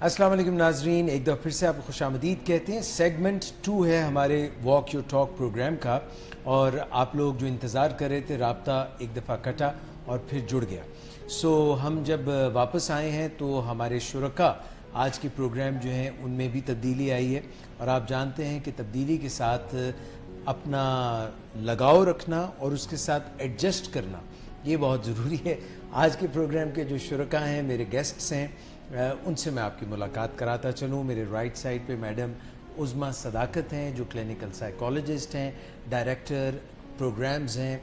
السلام علیکم ناظرین، ایک دفعہ پھر سے آپ کو خوش آمدید کہتے ہیں۔ سیگمنٹ 2 ہے ہمارے واک یور ٹاک پروگرام کا، اور آپ لوگ جو انتظار کر رہے تھے رابطہ ایک دفعہ کٹا اور پھر جڑ گیا۔ ہم جب واپس آئے ہیں تو ہمارے شرکاء آج کے پروگرام جو ہیں ان میں بھی تبدیلی آئی ہے، اور آپ جانتے ہیں کہ تبدیلی کے ساتھ اپنا لگاؤ رکھنا اور اس کے ساتھ ایڈجسٹ کرنا یہ بہت ضروری ہے۔ آج کے پروگرام کے جو شرکاء ہیں، میرے گیسٹس ہیں، ان سے میں آپ کی ملاقات کراتا چلوں۔ میرے رائٹ سائڈ پہ میڈم عظمیٰ صداقت ہیں جو کلینکل سائیکالوجسٹ ہیں، ڈائریکٹر پروگرامز ہیں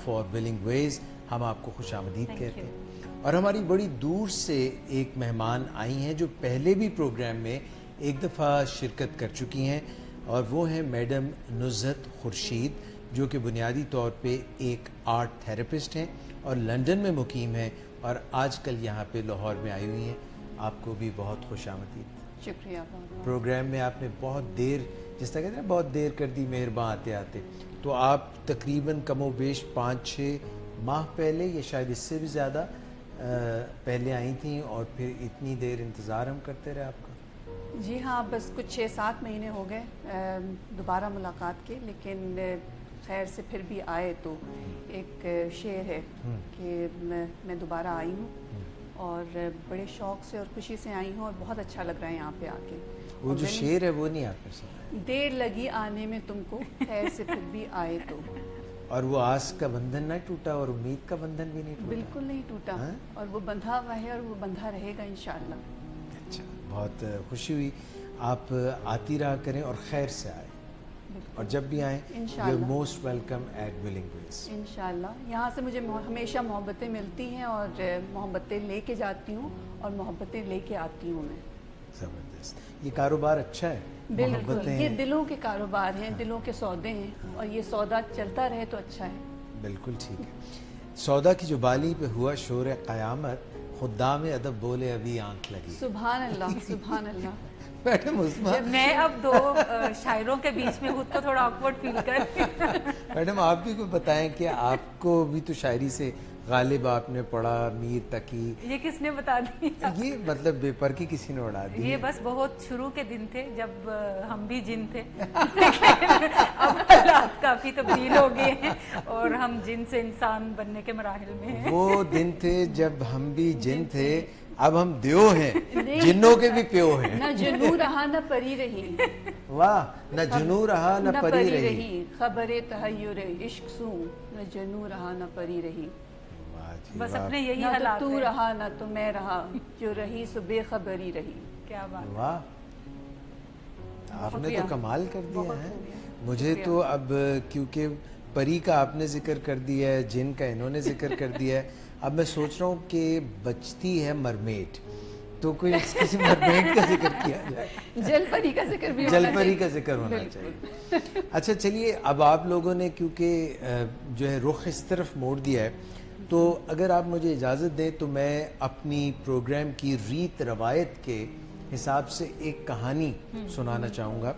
فار ولنگ ویز۔ ہم آپ کو خوش آمدید کہتے ہیں۔ اور ہماری بڑی دور سے ایک مہمان آئی ہیں جو پہلے بھی پروگرام میں ایک دفعہ شرکت کر چکی ہیں، اور وہ ہیں میڈم نزہت خورشید، جو کہ بنیادی طور پہ ایک آرٹ تھراپسٹ ہیں اور لندن میں مقیم ہیں، اور آج کل یہاں پہ لاہور میں آئی ہوئی ہیں۔ آپ کو بھی بہت خوش آمدید۔ شکریہ۔ پروگرام میں آپ نے بہت دیر، جس طرح کہتے ہیں بہت دیر کر دی مہرباں آتے آتے، تو آپ تقریباً کم و بیش 5-6 ماہ پہلے یا شاید اس سے بھی زیادہ پہلے آئی تھیں، اور پھر اتنی دیر انتظار ہم کرتے رہے آپ کا۔ جی ہاں، بس کچھ 6-7 مہینے ہو گئے دوبارہ ملاقات کے، لیکن خیر سے پھر بھی آئے تو ایک شعر ہے کہ میں دوبارہ آئی ہوں اور بڑے شوق سے اور خوشی سے آئی ہوں، اور بہت اچھا لگ رہا ہے یہاں پہ آ کے۔ وہ جو شعر ہے وہ نہیں آپ نے سنا؟ دیر لگی آنے میں تم کو، خیر سے پھر بھی آئے تو۔ اور وہ آس کا بندھن نہ ٹوٹا اور امید کا بندھن بھی نہیں ٹوٹا؟ بالکل نہیں ٹوٹا، اور وہ بندھا ہوا ہے اور وہ بندھا رہے گا انشاءاللہ۔ اچھا، بہت خوشی ہوئی۔ آپ آتی رہا کریں اور خیر سے آئیں، اور جب بھی آئیں you are most welcome at willing ways. انشاءاللہ یہاں سے مجھے ہمیشہ محبتیں ملتی ہیں، اور محبتیں لے کے جاتی ہوں اور محبتیں لے کے آتی ہوں میں۔ زبردست، یہ کاروبار اچھا ہے۔ بالکل، یہ دلوں کے کاروبار ہیں، دلوں کے سودے ہیں، اور یہ سودا چلتا رہے تو اچھا ہے۔ بالکل ٹھیک ہے۔ سودا کی جو بالی پہ ہوا شور قیامت، خدام ادب بولے ابھی آنکھ لگی۔ سبحان اللہ، سبحان اللہ۔ میڈم عظمیٰ، میں اب 2 شاعروں کے بیچ میں خود کو تھوڑا آکورڈ فیل کرتی ہوں۔ میڈم آپ بھی کوئی بتائیں کہ آپ کو بھی تو شاعری سے غالب آپ نے پڑھا، میر تقی، یہ کس نے بتا دیا؟ یہ مطلب بے پر کی کسی نے اڑا دی؟ یہ بس بہت شروع کے دن تھے جب ہم بھی جن تھے، اب حالات کافی تبدیل ہو گئے ہیں اور ہم جن سے انسان بننے کے مراحل میں ہیں۔ وہ دن تھے جب ہم بھی جن تھے، اب ہم دیو ہیں، جنوں کے بھی پیو ہیں۔ نہ جنو رہا نہ پری رہی، واہ، نہ جنو رہا نہ پری رہی، خبر تحیر عشق سوں، نہ جنو رہا نہ پری رہی۔ بس اپنے یہی نہ حالات تو رہا نہ تو میں رہا، جو رہی سو بے خبری رہی۔ کیا بات! واہ، آپ نے تو کمال کر دیا ہے۔ مجھے تو اب کیونکہ پری کا آپ نے ذکر کر دیا ہے، جن کا انہوں نے ذکر کر دیا ہے، اب میں سوچ رہا ہوں کہ بچتی ہے مرمیڈ، تو کوئی کسی مرمیڈ کا ذکر کیا جائے، جل پری کا ذکر بھی، جل پری کا ذکر ہونا چاہیے۔ اچھا چلیے، اب آپ لوگوں نے کیونکہ جو ہے رخ اس طرف موڑ دیا ہے، تو اگر آپ مجھے اجازت دیں تو میں اپنی پروگرام کی ریت روایت کے حساب سے ایک کہانی سنانا چاہوں گا،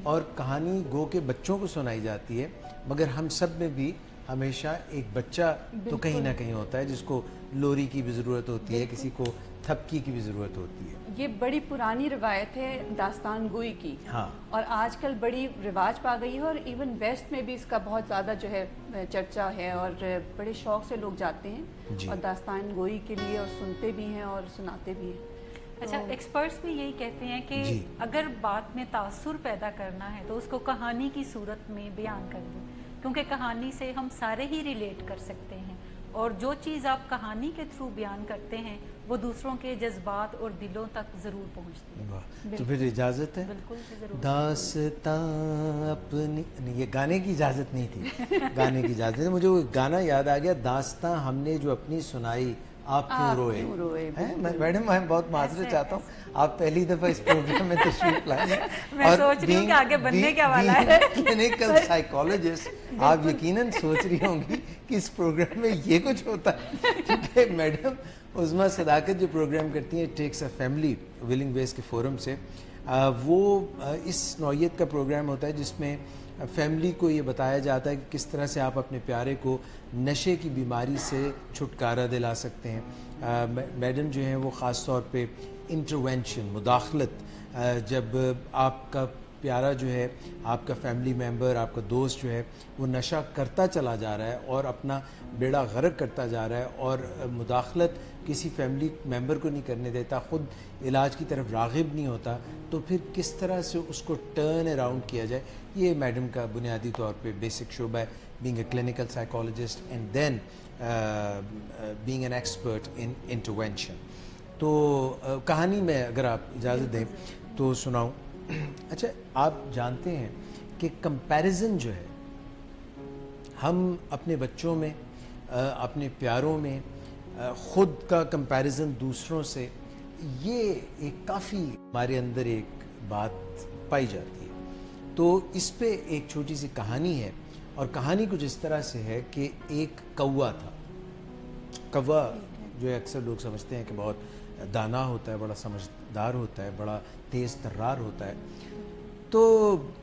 اور کہانی گو کہ بچوں کو سنائی جاتی ہے، مگر ہم سب میں بھی ہمیشہ ایک بچہ تو کہیں نہ کہیں ہوتا ہے جس کو لوری کی بھی ضرورت ہوتی ہے، کسی کو تھپکی کی بھی ضرورت ہوتی ہے۔ یہ بڑی پرانی روایت ہے داستان گوئی کی، ہاں، اور آج کل بڑی رواج پا گئی ہے، اور ایون ویسٹ میں بھی اس کا بہت زیادہ جو ہے چرچا ہے، اور بڑے شوق سے لوگ جاتے ہیں اور داستان گوئی کے لیے، اور سنتے بھی ہیں اور سناتے بھی ہیں۔ اچھا، ایکسپرٹس بھی یہی کہتے ہیں کہ اگر بات میں تاثر پیدا کرنا ہے تو اس کو کہانی کی صورت میں بیان کر دیں، کیونکہ کہانی سے ہم سارے ہی ریلیٹ کر سکتے ہیں، اور جو چیز آپ کہانی کے تھرو بیان کرتے ہیں وہ دوسروں کے جذبات اور دلوں تک ضرور پہنچتی ہے۔ تو پھر اجازت ہے؟ بالکل ضرور۔ داستان اپنی، یہ گانے کی اجازت نہیں تھی، گانے کی اجازت ہے۔ مجھے وہ گانا یاد آ گیا، داستان ہم نے جو اپنی سنائی آپ کیوں روئے۔ میڈم میں بہت معذرت چاہتا ہوں، آپ پہلی دفعہ اس پروگرام میں تشریف لائیں، میں سوچ رہی ہوں کہ آگے بننے کیا والا ہے۔ کلینکل سائیکالوجسٹ، آپ یقیناً سوچ رہی ہوں گی کہ اس پروگرام میں یہ کچھ ہوتا ہے، کیونکہ میڈم عظمیٰ صداقت جو پروگرام کرتی ہیں ٹیکس اے فیملی ولنگ ویز کے فورم سے، وہ اس نوعیت کا پروگرام ہوتا ہے جس میں فیملی کو یہ بتایا جاتا ہے کہ کس طرح سے آپ اپنے پیارے کو نشے کی بیماری سے چھٹکارا دلا سکتے ہیں، मैडम जो हैं वो ख़ास तौर पे इंटरवेंशन, मुदाखलत, जब आपका प्यारा जो है, आपका फैमिली मेम्बर, आपका दोस्त जो है वो नशा करता चला जा रहा है और अपना बेड़ा गर्क करता जा रहा है और मुदाखलत किसी फैमिली मेम्बर को नहीं करने देता, ख़ुद इलाज की तरफ राग़िब नहीं होता, तो फिर किस तरह से उसको टर्न अराउंड किया जाए, ये मैडम का बुनियादी तौर पे बेसिक शोबा है, being a clinical psychologist and then being an expert in intervention. तो कहानी में अगर आप इजाज़त दें तो सुनाऊं। अच्छा, आप जानते हैं कि कंपैरिजन जो है, हम अपने बच्चों में, अपने प्यारों में ख़ुद का कंपैरिजन दूसरों से, ये एक काफ़ी हमारे अंदर एक बात पाई जाती है। तो इस पे एक छोटी सी कहानी है और कहानी कुछ इस तरह से है कि एक कौवा था। कौवा जो है अक्सर लोग समझते हैं कि बहुत दाना होता है, बड़ा समझदार होता है, बड़ा तेज़ तर्रार होता है, तो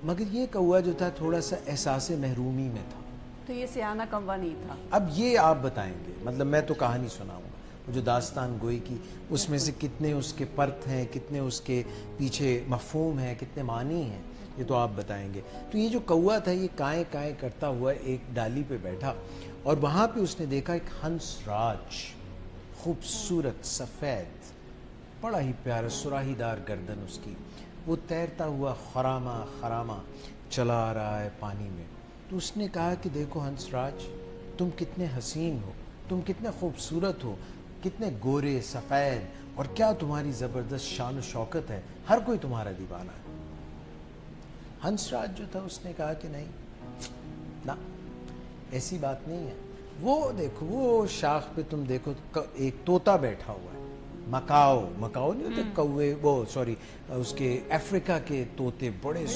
मगर ये कौवा जो था थोड़ा सा एहसास महरूमी में था। तो ये सियाना कौवा नहीं था। अब ये आप बताएंगे, मतलब मैं तो कहानी सुनाऊंगा, जो दास्तान गोई की उसमें से कितने उसके पर्त हैं, कितने उसके पीछे मफ़हूम हैं, कितने मानी हैं, ये तो आप बताएंगे। तो ये जो कौवा था ये काएँ काएँ करता हुआ एक डाली पे बैठा और वहाँ पे उसने देखा एक हंसराज, खूबसूरत सफ़ेद, बड़ा ही प्यारा सुराहीदार गर्दन उसकी, वो तैरता हुआ खरामा खरामा चला आ रहा है पानी में। तो उसने कहा कि देखो हंसराज, तुम कितने हसीन हो, तुम कितने खूबसूरत हो, कितने गोरे सफ़ेद, और क्या तुम्हारी ज़बरदस्त शान और शौकत है, हर कोई तुम्हारा दीवाना है। हंसराज जो था उसने कहा कि नहीं ना, ऐसी बात नहीं है। वो देखो, वो शाख पे तुम देखो एक तोता बैठा हुआ है, मकाओ, मकाओ नहीं होते कौवे, वो सॉरी उसके अफ्रीका के तोते, बड़े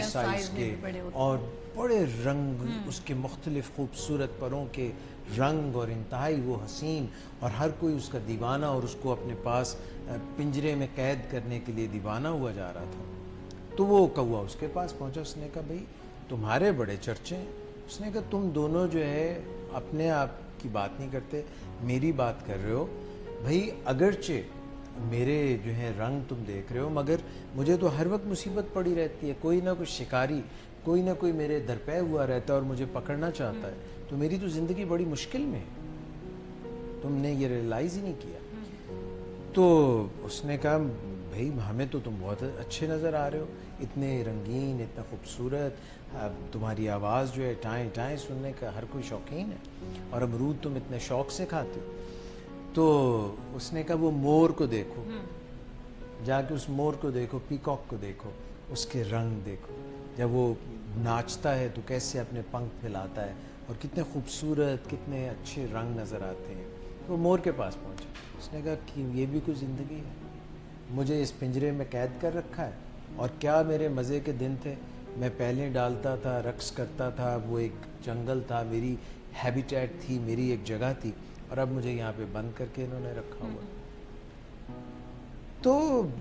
साइज के और बड़े रंग, उसके मुख्तलिफ खूबसूरत परों के रंग, और इंतहाई वो हसीन, और हर कोई उसका दीवाना और उसको अपने पास पिंजरे में कैद करने के लिए दीवाना हुआ जा रहा था। तो वो कौवा उसके पास पहुंचा, उसने कहा भाई तुम्हारे बड़े चर्चे हैं। उसने कहा तुम दोनों जो है अपने आप की बात नहीं करते, मेरी बात कर रहे हो भाई। अगरचे मेरे जो है रंग तुम देख रहे हो, मगर मुझे तो हर वक्त मुसीबत पड़ी रहती है, कोई ना कोई शिकारी, कोई ना कोई मेरे दरपे हुआ रहता है और मुझे पकड़ना चाहता है, तो मेरी तो ज़िंदगी बड़ी मुश्किल में है, तुमने ये रियलाइज़ ही नहीं किया। तो उसने कहा भाई हमें तो तुम बहुत अच्छे नज़र आ रहे हो, इतने रंगीन, इतना खूबसूरत, तुम्हारी आवाज़ जो है टाएं टाएं सुनने का हर कोई शौकीन है, और अमरूद तुम इतने शौक़ से खाते हो। तो उसने कहा वो मोर को देखो, जाके उस मोर को देखो, पीकॉक को देखो, उसके रंग देखो, जब वो नाचता है तो कैसे अपने पंख फैलाता है और कितने खूबसूरत, कितने अच्छे रंग नज़र आते हैं। वो मोर के पास पहुंचा, उसने कहा कि ये भी कोई ज़िंदगी है, मुझे इस पिंजरे में कैद कर रखा है, और क्या मेरे मज़े के दिन थे, मैं पहले डालता था, रक्स करता था, वो एक जंगल था, मेरी हैबिटेट थी, मेरी एक जगह थी, और अब मुझे यहाँ पे बंद करके इन्होंने रखा हुआ। तो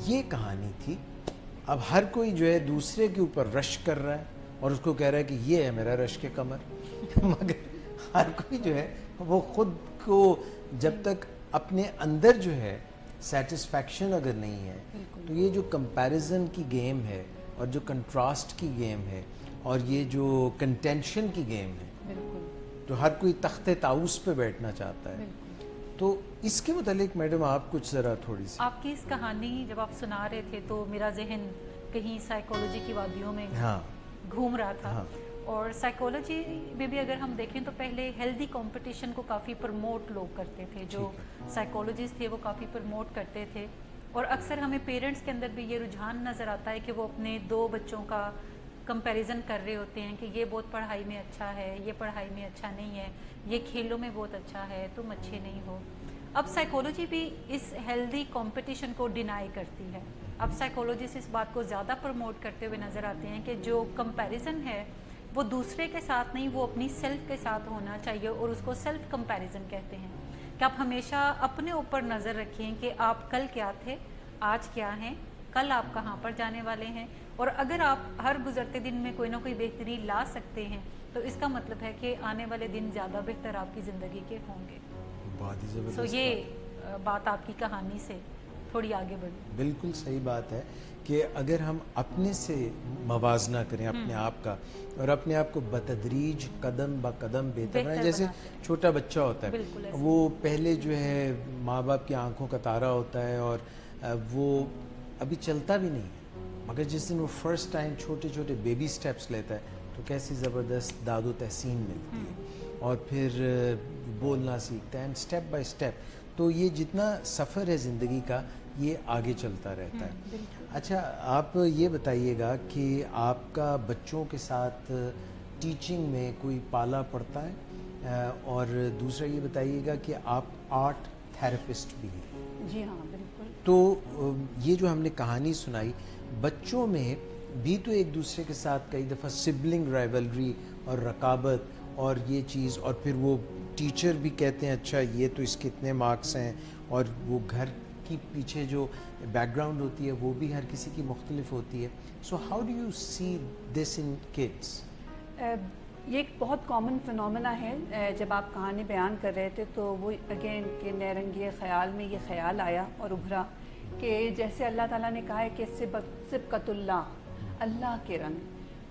ये कहानी थी। अब हर कोई जो है दूसरे के ऊपर रश कर रहा है और उसको कह रहा है कि ये है मेरा रश के कमर मगर हर कोई जो है वो खुद को जब तक अपने अंदर जो है सेटिस्फैक्शन अगर नहीं है, तो ये जो कंपैरिजन की गेम है और जो कंट्रास्ट की गेम है और ये जो कंटेंशन की गेम है, तो हर कोई तख्ते ताउस पे बैठना चाहता है। तो इसके मुतालिक मैडम आप कुछ ज़रा थोड़ी सी, आपकी इस कहानी जब आप सुना रहे थे तो मेरा जहन कहीं साइकोलॉजी की वादियों में घूम रहा था। और साइकोलॉजी में भी अगर हम देखें तो पहले हेल्दी कंपटीशन को काफ़ी प्रमोट लोग करते थे, जो साइकोलॉजिस्ट थे वो काफ़ी प्रमोट करते थे। और अक्सर हमें पेरेंट्स के अंदर भी ये रुझान नज़र आता है कि वो अपने दो बच्चों का कंपैरिजन कर रहे होते हैं कि ये बहुत पढ़ाई में अच्छा है, ये पढ़ाई में अच्छा नहीं है, ये खेलों में बहुत अच्छा है, तुम अच्छे नहीं हो। अब साइकोलॉजी भी इस हेल्दी कंपटीशन को डिनाई करती है। अब साइकोलॉजिस्ट इस बात को ज़्यादा प्रमोट करते हुए नज़र आते हैं कि जो कंपैरिजन है वो दूसरे के साथ नहीं, वो अपनी सेल्फ के साथ होना चाहिए, और उसको सेल्फ कंपैरिजन कहते हैं। कि आप हमेशा अपने ऊपर नज़र रखें कि आप कल क्या थे, आज क्या हैं, कल आप कहाँ पर जाने वाले हैं। और अगर आप हर गुजरते दिन में कोई ना कोई बेहतरी ला सकते हैं तो इसका मतलब है कि आने वाले दिन ज़्यादा बेहतर आपकी ज़िंदगी के होंगे। बहुत ही सो ज़बरदस्त ये बात आपकी कहानी से थोड़ी आगे बढ़ी। बिल्कुल सही बात है कि अगर हम अपने से मवाजना करें अपने आप का और अपने आप को बतदरीज कदम ब कदम बेहतर बनाएं, जैसे छोटा बच्चा होता है वो पहले जो है माँ बाप की आंखों का तारा होता है और वो अभी चलता भी नहीं है, मगर जिस दिन वो फर्स्ट टाइम छोटे छोटे बेबी स्टेप्स लेता है तो कैसी ज़बरदस्त दादो तहसीन मिलती है और फिर बोलना सीखता है, एंड स्टेप बाय स्टेप। तो ये जितना सफ़र है ज़िंदगी का ये आगे चलता रहता है। अच्छा, आप ये बताइएगा कि आपका बच्चों के साथ टीचिंग में कोई पाला पड़ता है, और दूसरा ये बताइएगा कि आप आर्ट थेरेपिस्ट भी हैं। जी हाँ, बिल्कुल। तो ये जो हमने कहानी सुनाई, बच्चों में भी तो एक दूसरे के साथ कई दफ़ा सिबलिंग राइवलरी और रकाबत और ये चीज़, और फिर वो टीचर भी कहते हैं अच्छा ये तो इसके इतने मार्क्स हैं, और वो घर की पीछे जो बैकग्राउंड होती है वो भी हर किसी की मुख्तलिफ होती है। So how do you see this in kids? ये एक बहुत कॉमन फिनोमेना है। जब आप कहानी बयान कर रहे थे तो वो अगेन के नैरंगी ख्याल में ये ख्याल आया और उभरा कि जैसे अल्लाह ताला ने कहा है कि सिबकतुल्लाह, अल्लाह के रंग,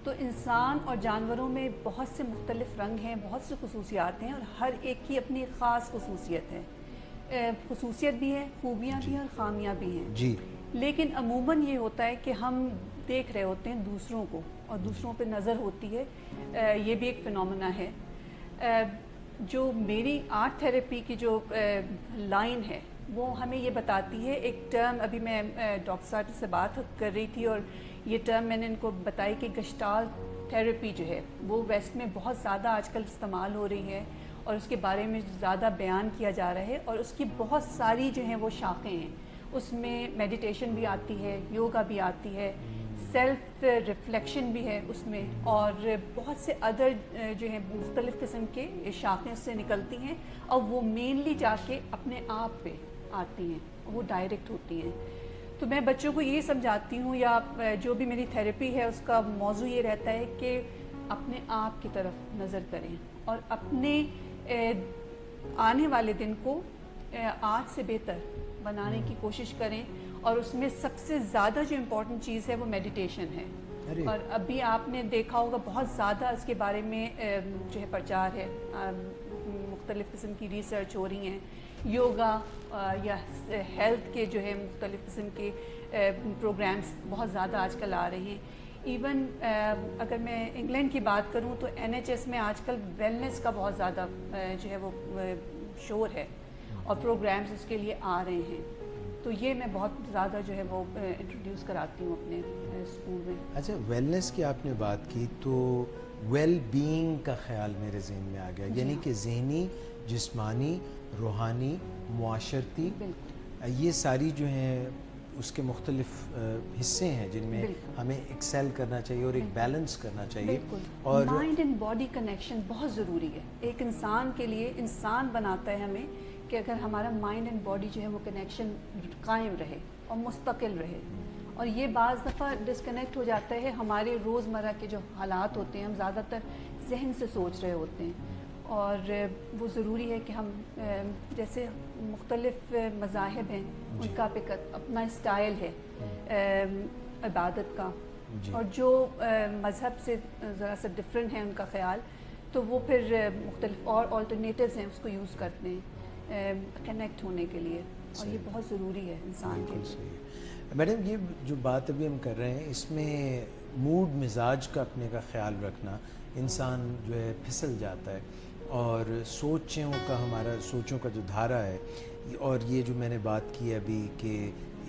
तो इंसान और जानवरों में बहुत से मुख्तलिफ रंग हैं, बहुत से खसूसियात हैं और हर एक की अपनी ख़ास खसूसियत है। खसूसियत भी है, खूबियाँ भी हैं और ख़ामियाँ भी हैं जी। लेकिन अमूमन ये होता है कि हम देख रहे होते हैं दूसरों को और दूसरों पे नज़र होती है। ये भी एक फिनोमेना है। जो मेरी आर्ट थेरेपी की जो लाइन है वो हमें ये बताती है, एक टर्म अभी मैं डॉक्टर साहब से बात कर रही थी और ये टर्म मैंने इनको बताई कि गेस्टाल्ट थेरेपी जो है वो वेस्ट में बहुत ज़्यादा आजकल इस्तेमाल हो रही है और उसके बारे में ज़्यादा बयान किया जा रहा है और उसकी बहुत सारी जो हैं वो शाखें हैं। उसमें मेडिटेशन भी आती है, योगा भी आती है, सेल्फ रिफ्लेक्शन भी है उसमें, और बहुत से अदर जो है मुख्तलिफ़ किस्म के शाखें उससे निकलती हैं और वो मेनली जाके अपने आप पे आती हैं, वो डायरेक्ट होती हैं। तो मैं बच्चों को ये समझाती हूँ या जो भी मेरी थेरेपी है उसका मौजू ये रहता है कि अपने आप की तरफ नज़र करें और अपने आने वाले दिन को आज से बेहतर बनाने की कोशिश करें, और उसमें सबसे ज़्यादा जो इम्पोर्टेंट चीज़ है वो मेडिटेशन है। और अभी आपने देखा होगा बहुत ज़्यादा इसके बारे में जो है प्रचार है, मुख्तलिफ़ किस्म की रिसर्च हो रही हैं, योगा या हेल्थ के जो है मुख्तलिफ़ किस्म के प्रोग्राम्स बहुत ज़्यादा आजकल आ रहे हैं। इवन अगर मैं इंग्लैंड की बात करूं तो NHS में आजकल वेलनेस का बहुत ज़्यादा जो है वो शोर है और प्रोग्राम्स उसके लिए आ रहे हैं। तो ये मैं बहुत ज़्यादा जो है वो इंट्रोड्यूस कराती हूँ अपने स्कूल में। अच्छा, वेलनेस की आपने बात की तो वेल बीइंग का ख्याल मेरे जहन में आ गया, यानी कि ज़हनी, जिस्मानी, रूहानी, मुआशरती, ये सारी जो हैं उसके मुख्तलिफ हिस्से हैं जिनमें हमें एक्सेल करना चाहिए और एक बैलेंस करना चाहिए। और माइंड एंड बॉडी कनेक्शन बहुत ज़रूरी है एक इंसान के लिए। इंसान बनाता है हमें कि अगर हमारा माइंड एंड बॉडी जो है वो कनेक्शन कायम रहे और मुस्तकिल रहे, और ये बाज़ दफ़ा डिस्कनेक्ट हो जाता है। हमारे रोज़मर्रा के जो हालात होते हैं हम ज़्यादातर जहन से सोच रहे होते हैं, और वो ज़रूरी है कि हम जैसे मुख्तलिफ़ मज़ाहिब हैं उनका अपना स्टाइल है इबादत का, और जो मज़हब से ज़रा सा डिफरेंट है उनका ख़्याल, तो वो फिर मुख्तलिफ़ और ऑल्टरनेटिव्स हैं उसको यूज़ करते हैं कनेक्ट होने के लिए, और ये बहुत ज़रूरी है इंसान के लिए। मैडम, ये जो बात अभी हम कर रहे हैं इसमें मूड मिजाज का अपने का ख्याल रखना, इंसान जो है फिसल जाता है और सोचों का, हमारा सोचों का जो धारा है, और ये जो मैंने बात की अभी कि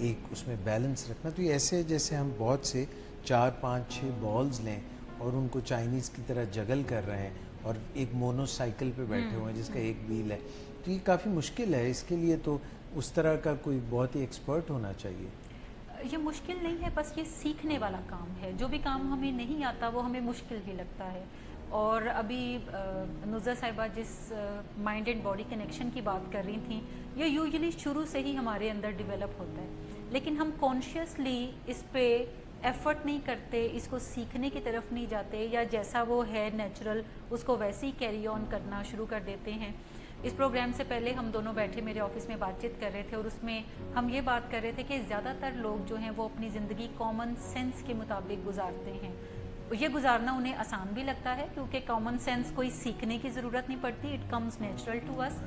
एक उसमें बैलेंस रखना, तो ये ऐसे जैसे हम बहुत से 4, 5, 6 बॉल्स लें और उनको चाइनीज़ की तरह जगल कर रहे हैं और एक मोनोसाइकिल पे बैठे हुए हैं जिसका एक व्हील है, तो ये काफ़ी मुश्किल है। इसके लिए तो उस तरह का कोई बहुत ही एक्सपर्ट होना चाहिए। ये मुश्किल नहीं है, बस ये सीखने वाला काम है। जो भी काम हमें नहीं आता वो हमें मुश्किल ही लगता है। और अभी नुज़ा साहिबा जिस माइंड एंड बॉडी कनेक्शन की बात कर रही थी, ये यूजुअली शुरू से ही हमारे अंदर डेवलप होता है, लेकिन हम कॉन्शियसली इस पे एफ़र्ट नहीं करते, इसको सीखने की तरफ नहीं जाते, या जैसा वो है नेचुरल उसको वैसे ही कैरी ऑन करना शुरू कर देते हैं। इस प्रोग्राम से पहले हम दोनों बैठे मेरे ऑफिस में बातचीत कर रहे थे और उसमें हम ये बात कर रहे थे कि ज़्यादातर लोग जो हैं वो अपनी ज़िंदगी कॉमन सेंस के मुताबिक गुजारते हैं। ये गुजारना उन्हें आसान भी लगता है क्योंकि कॉमन सेंस कोई सीखने की ज़रूरत नहीं पड़ती, it comes natural to us,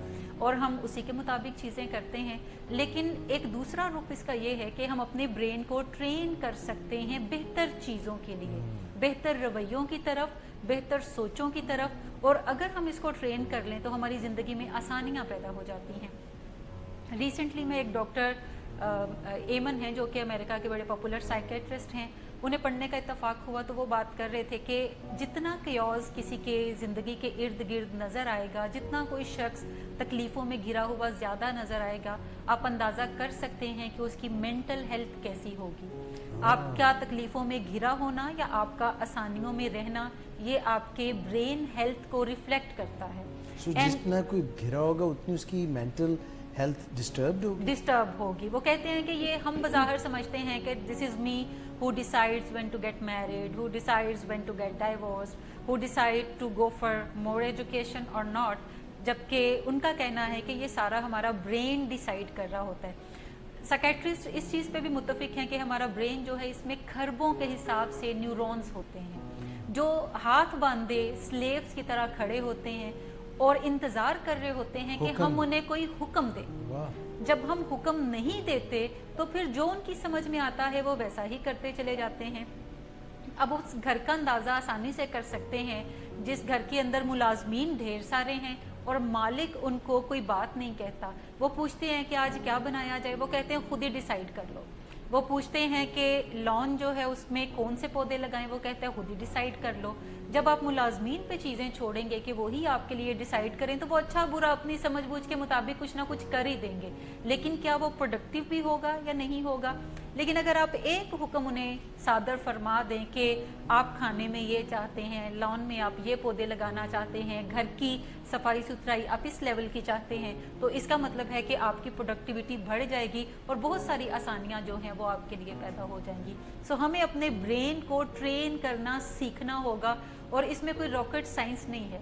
और हम उसी के मुताबिक चीज़ें करते हैं। लेकिन एक दूसरा रुख इसका ये है कि हम अपने ब्रेन को ट्रेन कर सकते हैं बेहतर चीज़ों के लिए, बेहतर रवैयों की तरफ, बेहतर सोचों की तरफ, और अगर हम इसको ट्रेन कर लें तो हमारी ज़िंदगी में आसानियाँ पैदा हो जाती हैं। रिसेंटली में एक डॉक्टर एमन हैं जो कि अमेरिका के बड़े पॉपुलर साइकेट्रिस्ट हैं, उन्हें पढ़ने का इत्तेफाक हुआ तो वो बात कर रहे थे कि जितना केओस किसी के ज़िंदगी के इर्द गिर्द नज़र आएगा, जितना कोई शख्स तकलीफ़ों में घिरा हुआ ज़्यादा नज़र आएगा, आप अंदाज़ा कर सकते हैं कि उसकी मेंटल हेल्थ कैसी होगी। आपका तकलीफ़ों में घिरा होना या आपका आसानियों में रहना, ये आपके ब्रेन हेल्थ को रिफ्लेक्ट करता है। जितना कोई घिरा होगा उतनी उसकी मेंटल हेल्थ डिस्टर्ब होगी। वो कहते हैं कि ये हम बज़ाहिर समझते हैं कि this is me who decides when to get married, who decides when to get divorced, who decide to go for more education or not, जबकि उनका कहना है कि ये सारा हमारा ब्रेन डिसाइड कर रहा होता है। साइकेट्रिस्ट इस चीज़ पे भी मुत्तफिक हैं कि हमारा ब्रेन जो है इसमें खरबों के हिसाब से न्यूरॉन्स होते हैं जो हाथ बांधे स्लेव्स की तरह खड़े होते हैं और इंतज़ार कर रहे होते हैं कि हम उन्हें कोई हुक्म दें। जब हम हुक्म नहीं देते तो फिर जो उनकी समझ में आता है वो वैसा ही करते चले जाते हैं। अब उस घर का अंदाज़ा आसानी से कर सकते हैं जिस घर के अंदर मुलाजमीन ढेर सारे हैं और मालिक उनको कोई बात नहीं कहता। वो पूछते हैं कि आज क्या बनाया जाए, वो कहते हैं खुद ही डिसाइड कर लो। वो पूछते हैं कि लॉन जो है उसमें कौन से पौधे लगाएं, वो कहते हैं खुद ही डिसाइड कर लो। जब आप मुलाजमीन पे चीज़ें छोड़ेंगे कि वो ही आपके लिए डिसाइड करें तो वो अच्छा बुरा अपनी समझ बूझ के मुताबिक कुछ ना कुछ कर ही देंगे, लेकिन क्या वो प्रोडक्टिव भी होगा या नहीं होगा। लेकिन अगर आप एक हुक्म उन्हें सादर फरमा दें कि आप खाने में ये चाहते हैं, लॉन में आप ये पौधे लगाना चाहते हैं, घर की सफाई सुथराई आप इस लेवल की चाहते हैं, तो इसका मतलब है कि आपकी प्रोडक्टिविटी बढ़ जाएगी और बहुत सारी आसानियां जो हैं वो आपके लिए पैदा हो जाएंगी। सो हमें अपने ब्रेन को ट्रेन करना सीखना होगा और इसमें कोई रॉकेट साइंस नहीं है।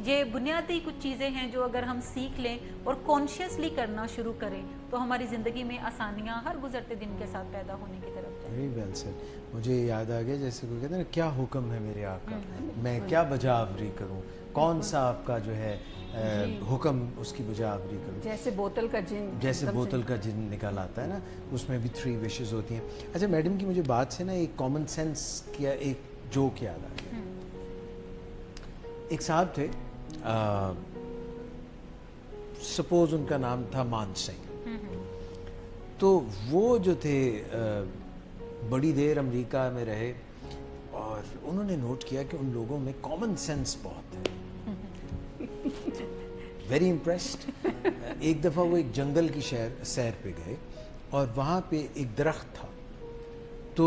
ये बुनियादी कुछ चीज़ें हैं जो अगर हम सीख लें और कॉन्शियसली करना शुरू करें तो हमारी ज़िंदगी में आसानियां हर गुजरते दिन के साथ पैदा होने की तरफ जाएंगी। Very well said. मुझे याद आ गया जैसे कोई कहते हैं ना, क्या हुक्म है मेरे आका, मैं क्या बजावरी करूं, कौन सा आपका जो है हुक्म उसकी बजावरी करूं। जैसे बोतल का जिन निकल आता है ना, उसमें भी 3 विशेस होती हैं। अच्छा मैडम की मुझे बात से ना एक कॉमन सेंस किया एक जोक याद आ गया। एक साहब थे, सपोज उनका नाम था मान सिंह। तो वो जो थे बड़ी देर अमेरिका में रहे और उन्होंने नोट किया कि उन लोगों में कॉमन सेंस बहुत है। Very impressed. एक दफ़ा वो एक जंगल की सैर पे गए और वहाँ पे एक दरख्त था, तो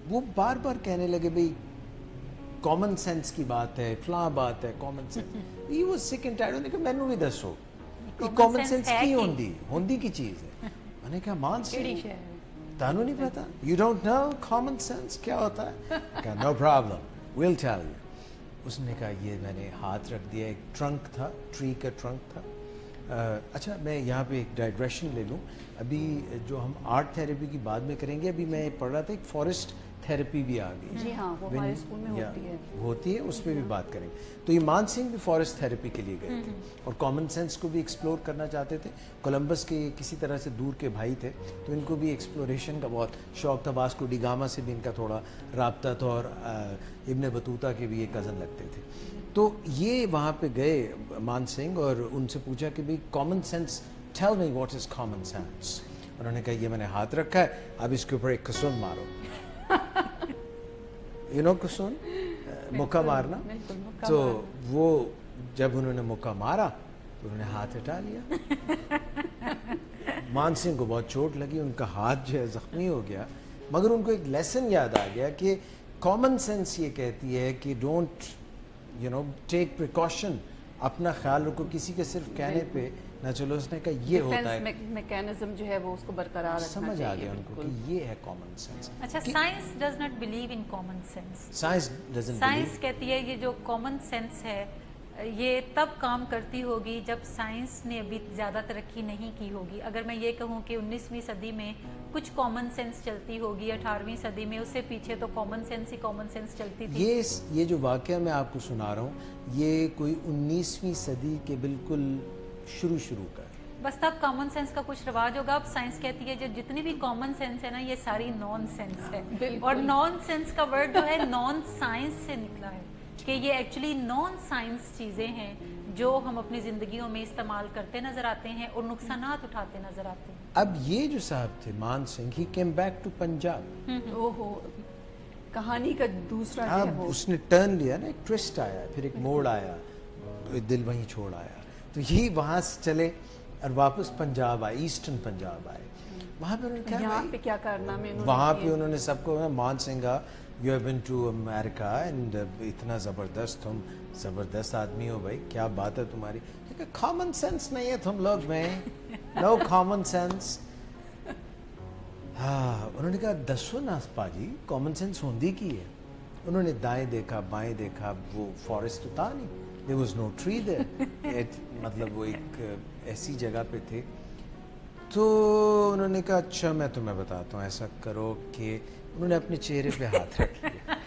वो बार बार कहने लगे भाई कॉमन सेंस की बात है, फला बात है, common sense. He was sick and tired. उन्होंने कहा मैनू भी दसो ये कॉमन सेंस की होंदी की चीज़ है। मैंने कहा मान सिंह तानू नहीं पता, you don't know common sense क्या होता है? कहा no problem will tell you. उसने कहा ये मैंने हाथ रख दिया, एक ट्रंक था, ट्री का ट्रंक था। अच्छा मैं यहाँ पे एक डाइग्रेशन ले लूँ। अभी जो हम आर्ट थेरेपी की बाद में करेंगे, अभी मैं पढ़ रहा था एक फॉरेस्ट थेरेपी भी आ गई। जी हाँ, वो हमारे स्कूल में होती है, उस पर भी बात करेंगे। तो ये मान सिंह भी फॉरेस्ट थेरेपी के लिए गए थे और कॉमन सेंस को भी एक्सप्लोर करना चाहते थे। कोलंबस के किसी तरह से दूर के भाई थे, तो इनको भी एक्सप्लोरेशन का बहुत शौक था। वास्को डी गामा से भी इनका थोड़ा राब्ता था और इब्न बतूता के भी ये कज़न लगते थे। तो ये वहाँ पे गए मान सिंह और उनसे पूछा कि भाई common sense, tell me what is common sense. उन्होंने कहा ये मैंने हाथ रखा है, अब इसके ऊपर एक कसून मारो। यू नो कसून, मुक्का मारना। तो वो जब उन्होंने मुक्का मारा तो उन्होंने हाथ हटा लिया। मान सिंह को बहुत चोट लगी, उनका हाथ जो है जख्मी हो गया, मगर उनको एक लेसन याद आ गया कि कॉमन सेंस ये कहती है कि don't you know take precaution, अपना ख्याल रखो, किसी के सिर्फ कहने पे ना चलो। उसने कहा ये होता है मैकेनिज्म जो है वो उसको बरकरार रखना समझ आ गया उनको कि ये है कॉमन सेंस। अच्छा, science does not believe in common sense. Science doesn't science कहती है ये जो कॉमन सेंस है ये तब काम करती होगी जब साइंस ने अभी ज़्यादा तरक्की नहीं की होगी। अगर मैं ये कहूँ कि 19वीं सदी में कुछ कॉमन सेंस चलती होगी, 18वीं सदी में उससे पीछे तो कॉमन सेंस चलती थी। ये जो वाक़या मैं आपको सुना रहा हूँ ये कोई 19वीं सदी के बिल्कुल शुरू का है। बस तब कॉमन सेंस का कुछ रिवाज होगा। अब साइंस कहती है जो जितनी भी कॉमन सेंस है ना ये सारी नॉन सेंस है, और नॉन सेंस का वर्ड जो है नॉन साइंस से निकला है कि ये एक्चुअली नॉन साइंस चीज़ें हैं जो हम अपनी ज़िंदगियों में इस्तेमाल करते नज़र आते हैं और नुकसानात उठाते नज़र आते हैं। अब ये जो साहब थे मान सिंह, ही केम बैक टू पंजाब। ओहो, कहानी का दूसरा जो है अब वो उसने टर्न लिया ना, एक ट्विस्ट आया, फिर एक मोड़ आया, दिल वहीं छोड़ आया, तो ये वहाँ से चले और वापस पंजाब आए, ईस्टर्न पंजाब आए। वहाँ पे उन्होंने यहाँ पे क्या कारनामे उन्होंने वहाँ किए? पे उन्होंने सबको, Maan Singh you have been to America and इतना ज़बरदस्त, तुम ज़बरदस्त आदमी हो भाई, क्या बात है तुम्हारी। कॉमन सेंस नहीं है तुम लोग में, नो कॉमन सेंस। हाँ, उन्होंने कहा दसो ना पाजी, कॉमन सेंस होंदी की है। उन्होंने दाएं देखा बाएं देखा, वो फॉरेस्ट तो था नहीं, there was no tree there, मतलब वो एक ऐसी जगह पे थे। तो उन्होंने कहा अच्छा मैं तुम्हें बताता हूँ, ऐसा करो कि उन्होंने अपने चेहरे पे हाथ रख लिया।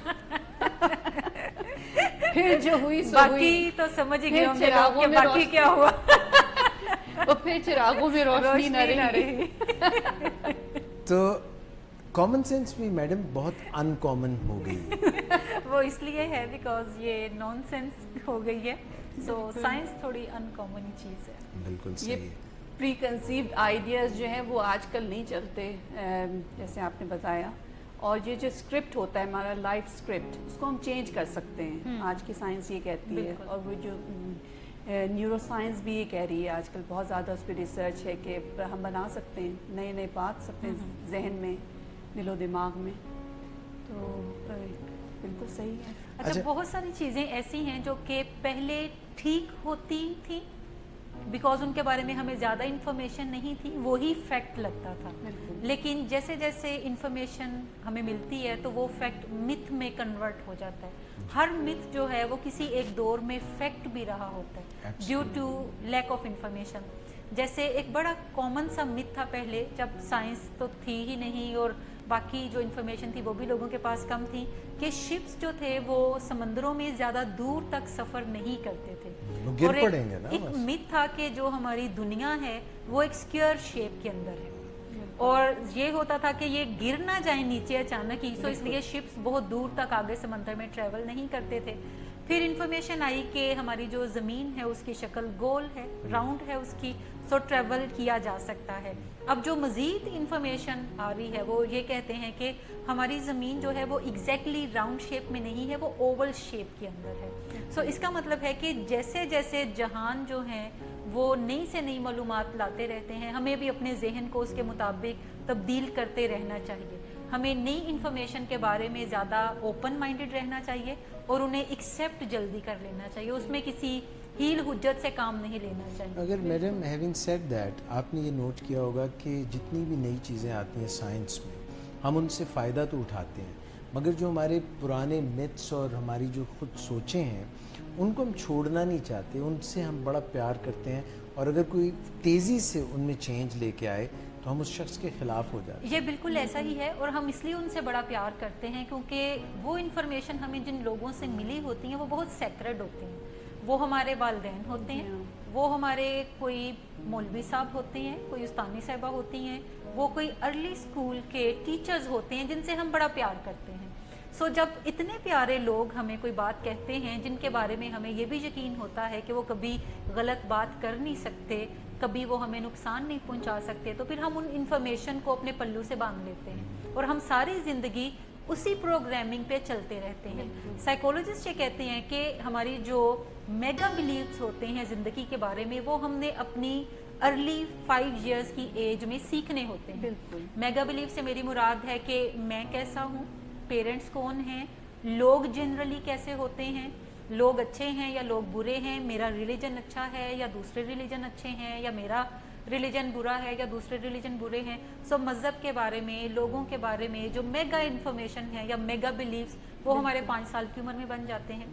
फिर जो हुई सो बाकी हुई। तो समझ ही फिर गए होंगे चिरागों लोग कि में बाकी रोशनी- क्या हुआ। और फिर चिरागों में रोशनी न रही। तो कॉमन सेंस भी मैडम बहुत अनकॉमन हो गई है। वो इसलिए है बिकॉज ये नॉनसेंस हो गई है। सो साइंस थोड़ी अनकॉमन चीज़ है। बिल्कुल सही ये है। प्री कंसीव्ड आइडियाज़ जो हैं वो आजकल नहीं चलते, जैसे आपने बताया। और ये जो स्क्रिप्ट होता है हमारा लाइफ स्क्रिप्ट, उसको हम चेंज कर सकते हैं, आज की साइंस ये कहती है। और वो जो न्यूरो साइंस भी ये कह रही है आजकल, बहुत ज़्यादा उस पर रिसर्च है कि हम बना सकते हैं नए नए पाथ्स अपने जहन में, दिलो दिमाग में। तो बिल्कुल सही है। अच्छा, बहुत सारी चीज़ें ऐसी हैं जो कि पहले ठीक होती थी बिकॉज उनके बारे में हमें ज़्यादा इन्फॉर्मेशन नहीं थी, वही फैक्ट लगता था। लेकिन जैसे जैसे इन्फॉर्मेशन हमें मिलती है तो वो फैक्ट मिथ में कन्वर्ट हो जाता है। हर मिथ जो है वो किसी एक दौर में फैक्ट भी रहा होता है due to lack of information. जैसे एक बड़ा कॉमन सा मिथ था पहले, जब साइंस तो थी ही नहीं और बाकी जो इन्फॉर्मेशन थी वो भी लोगों के पास कम थी, कि शिप्स जो थे वो समंदरों में ज़्यादा दूर तक सफ़र नहीं करते थे। गिर और पड़ेंगे ना एक बस। मिथ था कि जो हमारी दुनिया है वो एक स्क्वायर शेप के अंदर है, और ये होता था कि ये गिर ना जाए नीचे अचानक ही, सो इसलिए शिप्स बहुत दूर तक आगे समंदर में ट्रेवल नहीं करते थे। फिर इन्फॉर्मेशन आई कि हमारी जो ज़मीन है उसकी शक्ल गोल है, राउंड है उसकी, सो ट्रेवल किया जा सकता है। अब जो मज़ीद इन्फॉर्मेशन आ रही है वो ये कहते हैं कि हमारी ज़मीन जो है वो एग्जैक्टली राउंड शेप में नहीं है, वो ओवल शेप के अंदर है। सो इसका मतलब है कि जैसे जैसे जहान जो है वो नई से नई मालूमात लाते रहते हैं, हमें भी अपने जहन को उसके मुताबिक तब्दील करते रहना चाहिए। हमें नई इन्फॉर्मेशन के बारे में ज़्यादा ओपन माइंडेड रहना चाहिए और उन्हें एक्सेप्ट जल्दी कर लेना चाहिए, उसमें किसी हील हुज्जत से काम नहीं लेना चाहिए। अगर मैडम हैविंग सेड दैट, आपने ये नोट किया होगा कि जितनी भी नई चीज़ें आती हैं साइंस में, हम उनसे फ़ायदा तो उठाते हैं, मगर जो हमारे पुराने मिथ्स और हमारी जो खुद सोचें हैं उनको हम छोड़ना नहीं चाहते, उनसे हम बड़ा प्यार करते हैं, और अगर कोई तेज़ी से उनमें चेंज लेके आए तो हम उस शख्स के ख़िलाफ़ हो जाते हैं। ये बिल्कुल ऐसा ही है, और हम इसलिए उनसे बड़ा प्यार करते हैं क्योंकि वो इन्फॉर्मेशन हमें जिन लोगों से मिली होती हैं वो बहुत सेक्रेड होती हैं। वो हमारे वालिदैन होते हैं, वो हमारे कोई मौलवी साहब होते हैं, कोई उस्तानी साहिबा होती हैं, वो कोई अर्ली स्कूल के टीचर्स होते हैं जिनसे हम बड़ा प्यार करते हैं। सो जब इतने प्यारे लोग हमें कोई बात कहते हैं जिनके बारे में हमें ये भी यकीन होता है कि वो कभी गलत बात कर नहीं सकते, कभी वो हमें नुकसान नहीं पहुंचा सकते, तो फिर हम उन इन्फॉर्मेशन को अपने पल्लू से बांध लेते हैं और हम सारी ज़िंदगी उसी प्रोग्रामिंग पे चलते रहते हैं। साइकोलॉजिस्ट ये कहते हैं कि हमारी जो मेगा बिलीव्स होते हैं ज़िंदगी के बारे में, वो हमने अपनी अर्ली 5 इयर्स की एज में सीखने होते हैं। मेगा बिलीव से मेरी मुराद है कि मैं कैसा हूँ, पेरेंट्स कौन हैं, लोग जनरली कैसे होते हैं, लोग अच्छे हैं या लोग बुरे हैं, मेरा रिलीजन अच्छा है या दूसरे रिलीजन अच्छे हैं, या मेरा रिलीजन बुरा है या दूसरे रिलीजन बुरे हैं। सो मज़हब के बारे में, लोगों के बारे में जो मेगा इन्फॉर्मेशन है या मेगा बिलीव्स, वो हमारे 5 साल की उम्र में बन जाते हैं।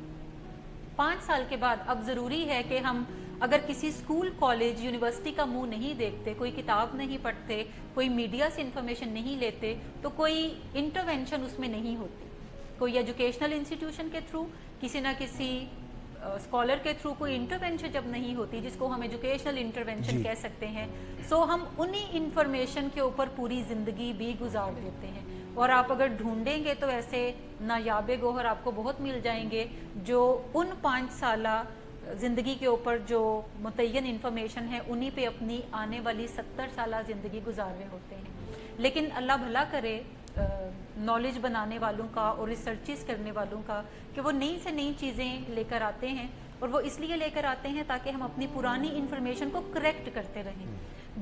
5 साल के बाद अब ज़रूरी है कि हम अगर किसी स्कूल कॉलेज यूनिवर्सिटी का मुंह नहीं देखते, कोई किताब नहीं पढ़ते, कोई मीडिया से इंफॉर्मेशन नहीं लेते, तो कोई इंटरवेंशन उसमें नहीं होती। कोई एजुकेशनल इंस्टीट्यूशन के थ्रू, किसी ना किसी स्कॉलर के थ्रू कोई इंटरवेंशन जब नहीं होती, जिसको हम एजुकेशनल इंटरवेंशन कह सकते हैं, सो हम उन्हीं इंफॉर्मेशन के ऊपर पूरी ज़िंदगी भी गुजार देते हैं। और आप अगर ढूंढेंगे तो ऐसे नायाबे गोहर आपको बहुत मिल जाएंगे जो उन 5 साला ज़िंदगी के ऊपर जो मुतय्यन इन्फॉर्मेशन है उन्हीं पे अपनी आने वाली 70 साल ज़िंदगी गुजार रहे होते हैं। लेकिन अल्लाह भला करे नॉलेज बनाने वालों का और रिसर्चेस करने वालों का कि वो नई से नई चीज़ें लेकर आते हैं, और वो इसलिए लेकर आते हैं ताकि हम अपनी पुरानी इन्फॉर्मेशन को करेक्ट करते रहें।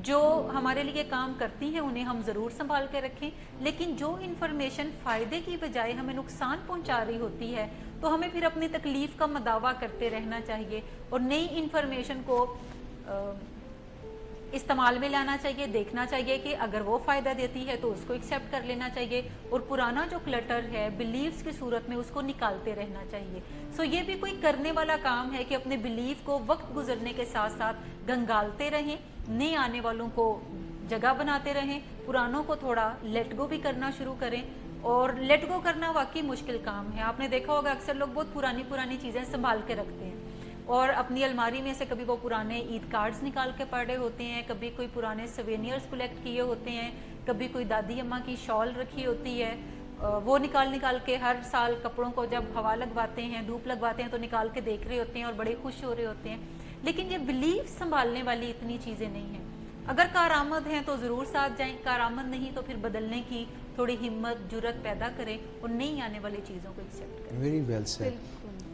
जो हमारे लिए काम करती हैं उन्हें हम ज़रूर संभाल के रखें, लेकिन जो इन्फॉर्मेशन फ़ायदे की बजाय हमें नुकसान पहुंचा रही होती है तो हमें फिर अपनी तकलीफ़ का मदावा करते रहना चाहिए और नई इन्फॉर्मेशन को इस्तेमाल में लाना चाहिए, देखना चाहिए कि अगर वो फ़ायदा देती है तो उसको एक्सेप्ट कर लेना चाहिए, और पुराना जो क्लटर है बिलीव्स की सूरत में उसको निकालते रहना चाहिए। सो ये भी कोई करने वाला काम है कि अपने बिलीफ को वक्त गुजरने के साथ साथ गंगालते रहें, नए आने वालों को जगह बनाते रहें, पुरानों को थोड़ा लेट गो भी करना शुरू करें। और लेट गो करना वाकई मुश्किल काम है। आपने देखा होगा अक्सर लोग बहुत पुरानी चीज़ें संभाल के रखते हैं और अपनी अलमारी में से कभी वो पुराने ईद कार्ड्स निकाल के पड़े होते हैं, कभी कोई पुराने सवेनियर्स कलेक्ट किए होते हैं, कभी कोई दादी अम्मा की शॉल रखी होती है, वो निकाल के हर साल कपड़ों को जब हवा लगवाते हैं, धूप लगवाते हैं तो निकाल के देख रहे होते हैं और बड़े खुश हो रहे होते हैं। लेकिन ये बिलीफ संभालने वाली इतनी चीज़ें नहीं हैं। अगर कारामद हैं तो ज़रूर साथ जाएं, कारामद नहीं तो फिर बदलने की थोड़ी हिम्मत जुर्रत पैदा करें और नई आने वाली चीज़ों को एक्सेप्ट करें। Very well said.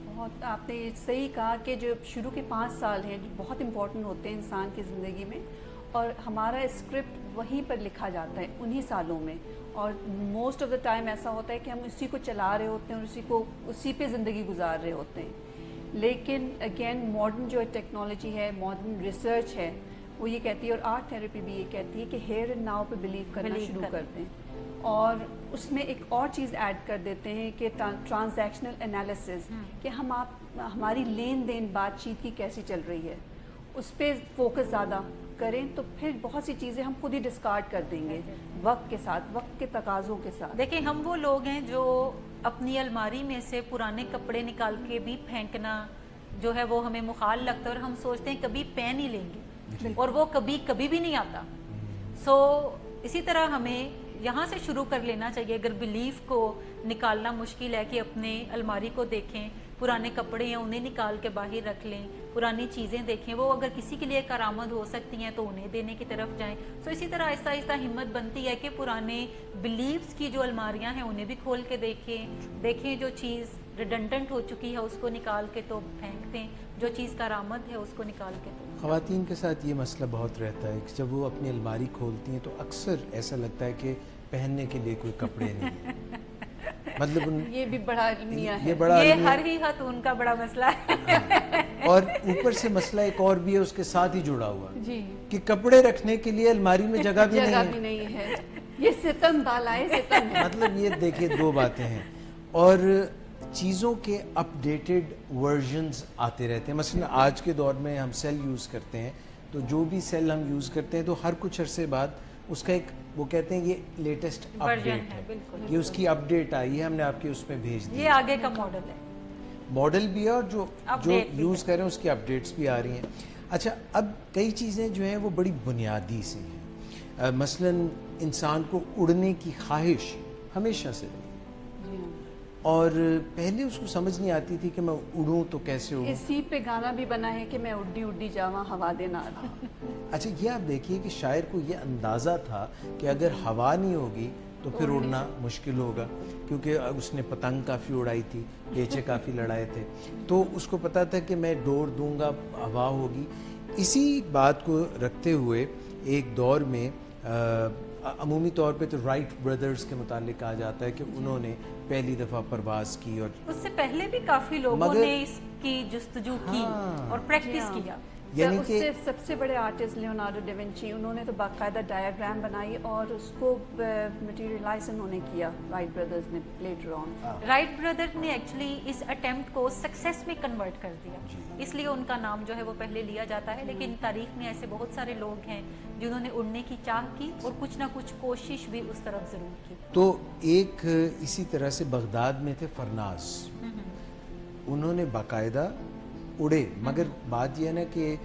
बहुत आपने सही कहा कि जो शुरू के 5 साल हैं जो बहुत इंपॉर्टेंट होते हैं इंसान की ज़िंदगी में, और हमारा स्क्रिप्ट वहीं पर लिखा जाता है उन्हीं सालों में, और मोस्ट ऑफ द टाइम ऐसा होता है कि हम उसी को चला रहे होते हैं और उसी पे ज़िंदगी गुजार रहे होते हैं। लेकिन अगेन मॉडर्न जो टेक्नोलॉजी है, मॉडर्न रिसर्च है, वो ये कहती है, और आर्ट थेरेपी भी ये कहती है कि हेयर एंड नाउ पे बिलीव करना शुरू करते हैं, और उसमें एक और चीज़ ऐड कर देते हैं कि ट्रांजैक्शनल एनालिसिस, कि हमारी लेन देन बातचीत की कैसी चल रही है, उस पर फोकस ज़्यादा करें तो फिर बहुत सी चीज़ें हम खुद ही डिस्कार्ड कर देंगे वक्त के साथ, वक्त के तकाज़ों के साथ। देखिए, हम वो लोग हैं जो अपनी अलमारी में से पुराने कपड़े निकाल के भी फेंकना जो है वो हमें मुखाल लगता है, और हम सोचते हैं कभी पहन ही लेंगे, और वो कभी भी नहीं आता। सो इसी तरह हमें यहाँ से शुरू कर लेना चाहिए। अगर बिलीफ को निकालना मुश्किल है कि अपने अलमारी को देखें, पुराने कपड़े हैं उन्हें निकाल के बाहर रख लें, पुरानी चीज़ें देखें, वो अगर किसी के लिए करामद हो सकती हैं तो उन्हें देने की तरफ जाएं। सो इसी तरह आहिस्ता आहिस्ता हिम्मत बनती है कि पुराने बिलीव्स की जो अलमारियां हैं उन्हें भी खोल के देखें जो चीज़ रिडंडेंट हो चुकी है उसको निकाल के तो फेंक दें, जो चीज़ करामद है उसको निकाल के तो। ख़वातीन के साथ ये मसला बहुत रहता है कि जब वो अपनी अलमारी खोलती हैं तो अक्सर ऐसा लगता है कि पहनने के लिए कोई कपड़े नहीं है। मतलब ये भी बड़ा अलमिया है, ये हर ही हद उनका बड़ा मसला है। और ऊपर से मसला एक और भी है उसके साथ ही जुड़ा हुआ जी, कि कपड़े रखने के लिए अलमारी में जगह भी नहीं है। ये सितम बालाए सितम है। मतलब ये देखिए, दो बातें हैं, और चीज़ों के अपडेटेड वर्जन्स आते रहते हैं। मसलन आज के दौर में हम सेल यूज़ करते हैं, तो जो भी सेल हम यूज़ करते हैं तो हर कुछ अरसे बाद उसका एक, वो कहते हैं ये लेटेस्ट अपडेट है, ये उसकी अपडेट आई है, हमने आपके उसमें भेज दी, ये आगे का मॉडल है, मॉडल भी है और जो यूज़ कर रहे हैं उसकी अपडेट्स भी आ रही हैं। अच्छा, अब कई चीज़ें जो हैं वो बड़ी बुनियादी सी हैं। मसलन इंसान को उड़ने की ख्वाहिश हमेशा से रही, और पहले उसको समझ नहीं आती थी कि मैं उड़ूं तो कैसे उड़ूं। इसी पे गाना भी बना है कि मैं उड्डी उड्डी जावा हवा देना। अच्छा, ये आप देखिए कि शायर को ये अंदाज़ा था कि अगर हवा नहीं होगी तो फिर उड़ना मुश्किल होगा, क्योंकि उसने पतंग काफ़ी उड़ाई थी, पेचे काफ़ी लड़ाए थे, तो उसको पता था कि मैं डोर दूंगा हवा होगी। इसी बात को रखते हुए एक दौर में अमूमी तौर पे तो राइट ब्रदर्स के मुतालिक कहा जाता है कि उन्होंने पहली दफ़ा परवाज की, और उससे पहले भी काफ़ी लोगों ने इसकी जुस्तजू की और प्रैक्टिस किया। یعنی اس سے سب سے بڑے آرٹسٹ لیونارڈو ڈا ونچی، انہوں نے تو باقاعدہ ڈایاگرام بنائی اور اس کو مٹیریلائز انہوں نے کیا، رائٹ بردرز نے لیٹر آن۔ رائٹ بردر نے ایکچولی اس اٹیمپٹ کو سکسیس میں کنورٹ کر دیا، اس لیے ان کا نام جو ہے وہ پہلے لیا جاتا ہے، لیکن تاریخ میں ایسے بہت سارے لوگ ہیں جنہوں نے اڑنے کی چاہ کی اور کچھ نہ کچھ کوشش بھی اس طرف ضرور کی۔ تو ایک اسی طرح سے بغداد میں تھے فرناز، انہوں نے باقاعدہ اڑے، مگر بات یہ ہے نا کہ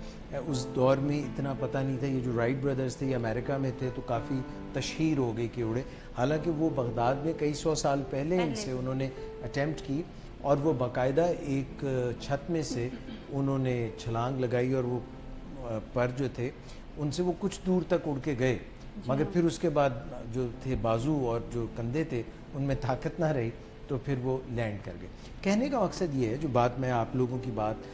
اس دور میں اتنا پتہ نہیں تھا، یہ جو رائٹ بردرز تھے یہ امریکہ میں تھے تو کافی تشہیر ہو گئی کہ اڑے، حالانکہ وہ بغداد میں کئی سو سال پہلے ان سے انہوں نے اٹیمپٹ کی، اور وہ باقاعدہ ایک چھت میں سے انہوں نے چھلانگ لگائی اور وہ پر جو تھے ان سے وہ کچھ دور تک اڑ کے گئے، مگر پھر اس کے بعد جو تھے بازو اور جو کندھے تھے ان میں طاقت نہ رہی تو پھر وہ لینڈ کر گئے۔ کہنے کا مقصد یہ ہے، جو بات میں آپ لوگوں کی بات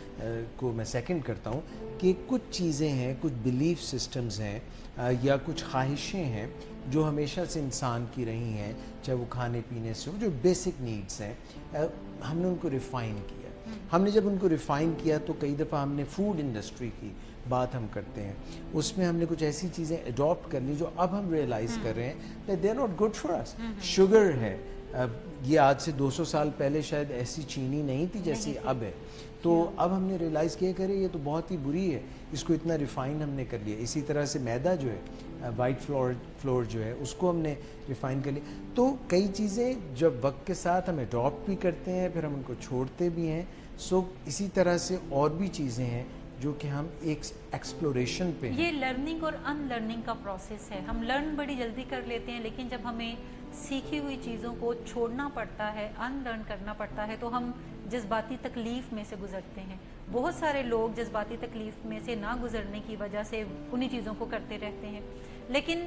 کو میں سیکنڈ کرتا ہوں، کہ کچھ چیزیں ہیں، کچھ بلیف سسٹمز ہیں یا کچھ خواہشیں ہیں جو ہمیشہ سے انسان کی رہی ہیں، چاہے وہ کھانے پینے سے ہو، جو بیسک نیڈس ہیں، ہم نے ان کو ریفائن کیا۔ ہم نے جب ان کو ریفائن کیا تو کئی دفعہ ہم نے فوڈ انڈسٹری کی بات ہم کرتے ہیں، اس میں ہم نے کچھ ایسی چیزیں اڈاپٹ کر لی جو اب ہم ریئلائز کر رہے ہیں کہ they are not good for us. Sugar ہے، یہ آج سے 200 سال پہلے شاید ایسی چینی نہیں تھی جیسی اب ہے، تو اب ہم نے ریئلائز کیا کرے یہ تو بہت ہی بری ہے، اس کو اتنا ریفائن ہم نے کر لیا۔ اسی طرح سے میدا جو ہے، وائٹ فلور جو ہے، اس کو ہم نے ریفائن کر لیا۔ تو کئی چیزیں جب وقت کے ساتھ ہم اڈاپٹ بھی کرتے ہیں پھر ہم ان کو چھوڑتے بھی ہیں، سو اسی طرح سے اور بھی چیزیں ہیں جو کہ ہم ایک ایکسپلوریشن پہ ہیں۔ یہ لرننگ اور ان لرننگ کا پروسیس ہے، ہم لرن بڑی جلدی کر لیتے ہیں، لیکن جب ہمیں سیکھی ہوئی چیزوں کو چھوڑنا پڑتا ہے، ان لرن کرنا پڑتا ہے، تو ہم جذباتی تکلیف میں سے گزرتے ہیں۔ بہت سارے لوگ جذباتی تکلیف میں سے نہ گزرنے کی وجہ سے انہی چیزوں کو کرتے رہتے ہیں، لیکن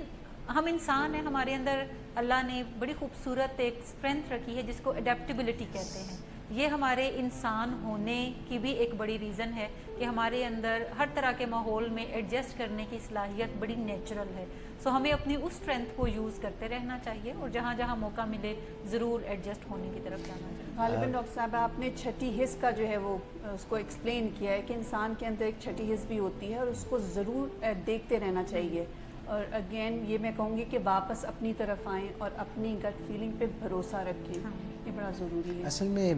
ہم انسان ہیں، ہمارے اندر اللہ نے بڑی خوبصورت ایک اسٹرینتھ رکھی ہے جس کو اڈیپٹیبلٹی کہتے ہیں۔ یہ ہمارے انسان ہونے کی بھی ایک بڑی ریزن ہے کہ ہمارے اندر ہر طرح کے ماحول میں ایڈجسٹ کرنے کی صلاحیت بڑی نیچرل ہے، سو ہمیں اپنی اس اسٹرینتھ کو یوز کرتے رہنا چاہیے اور جہاں جہاں موقع ملے ضرور ایڈجسٹ ہونے کی طرف جانا چاہیے۔ غالباً ڈاکٹر صاحب آپ نے چھٹی حص کا جو ہے وہ اس کو ایکسپلین کیا ہے کہ انسان کے اندر ایک چھٹی حص بھی ہوتی ہے اور اس کو ضرور دیکھتے رہنا چاہیے، اور اگین یہ میں کہوں گی کہ واپس اپنی طرف آئیں اور اپنی گٹ فیلنگ پہ بھروسہ رکھیں، یہ بڑا ضروری ہے۔ اصل میں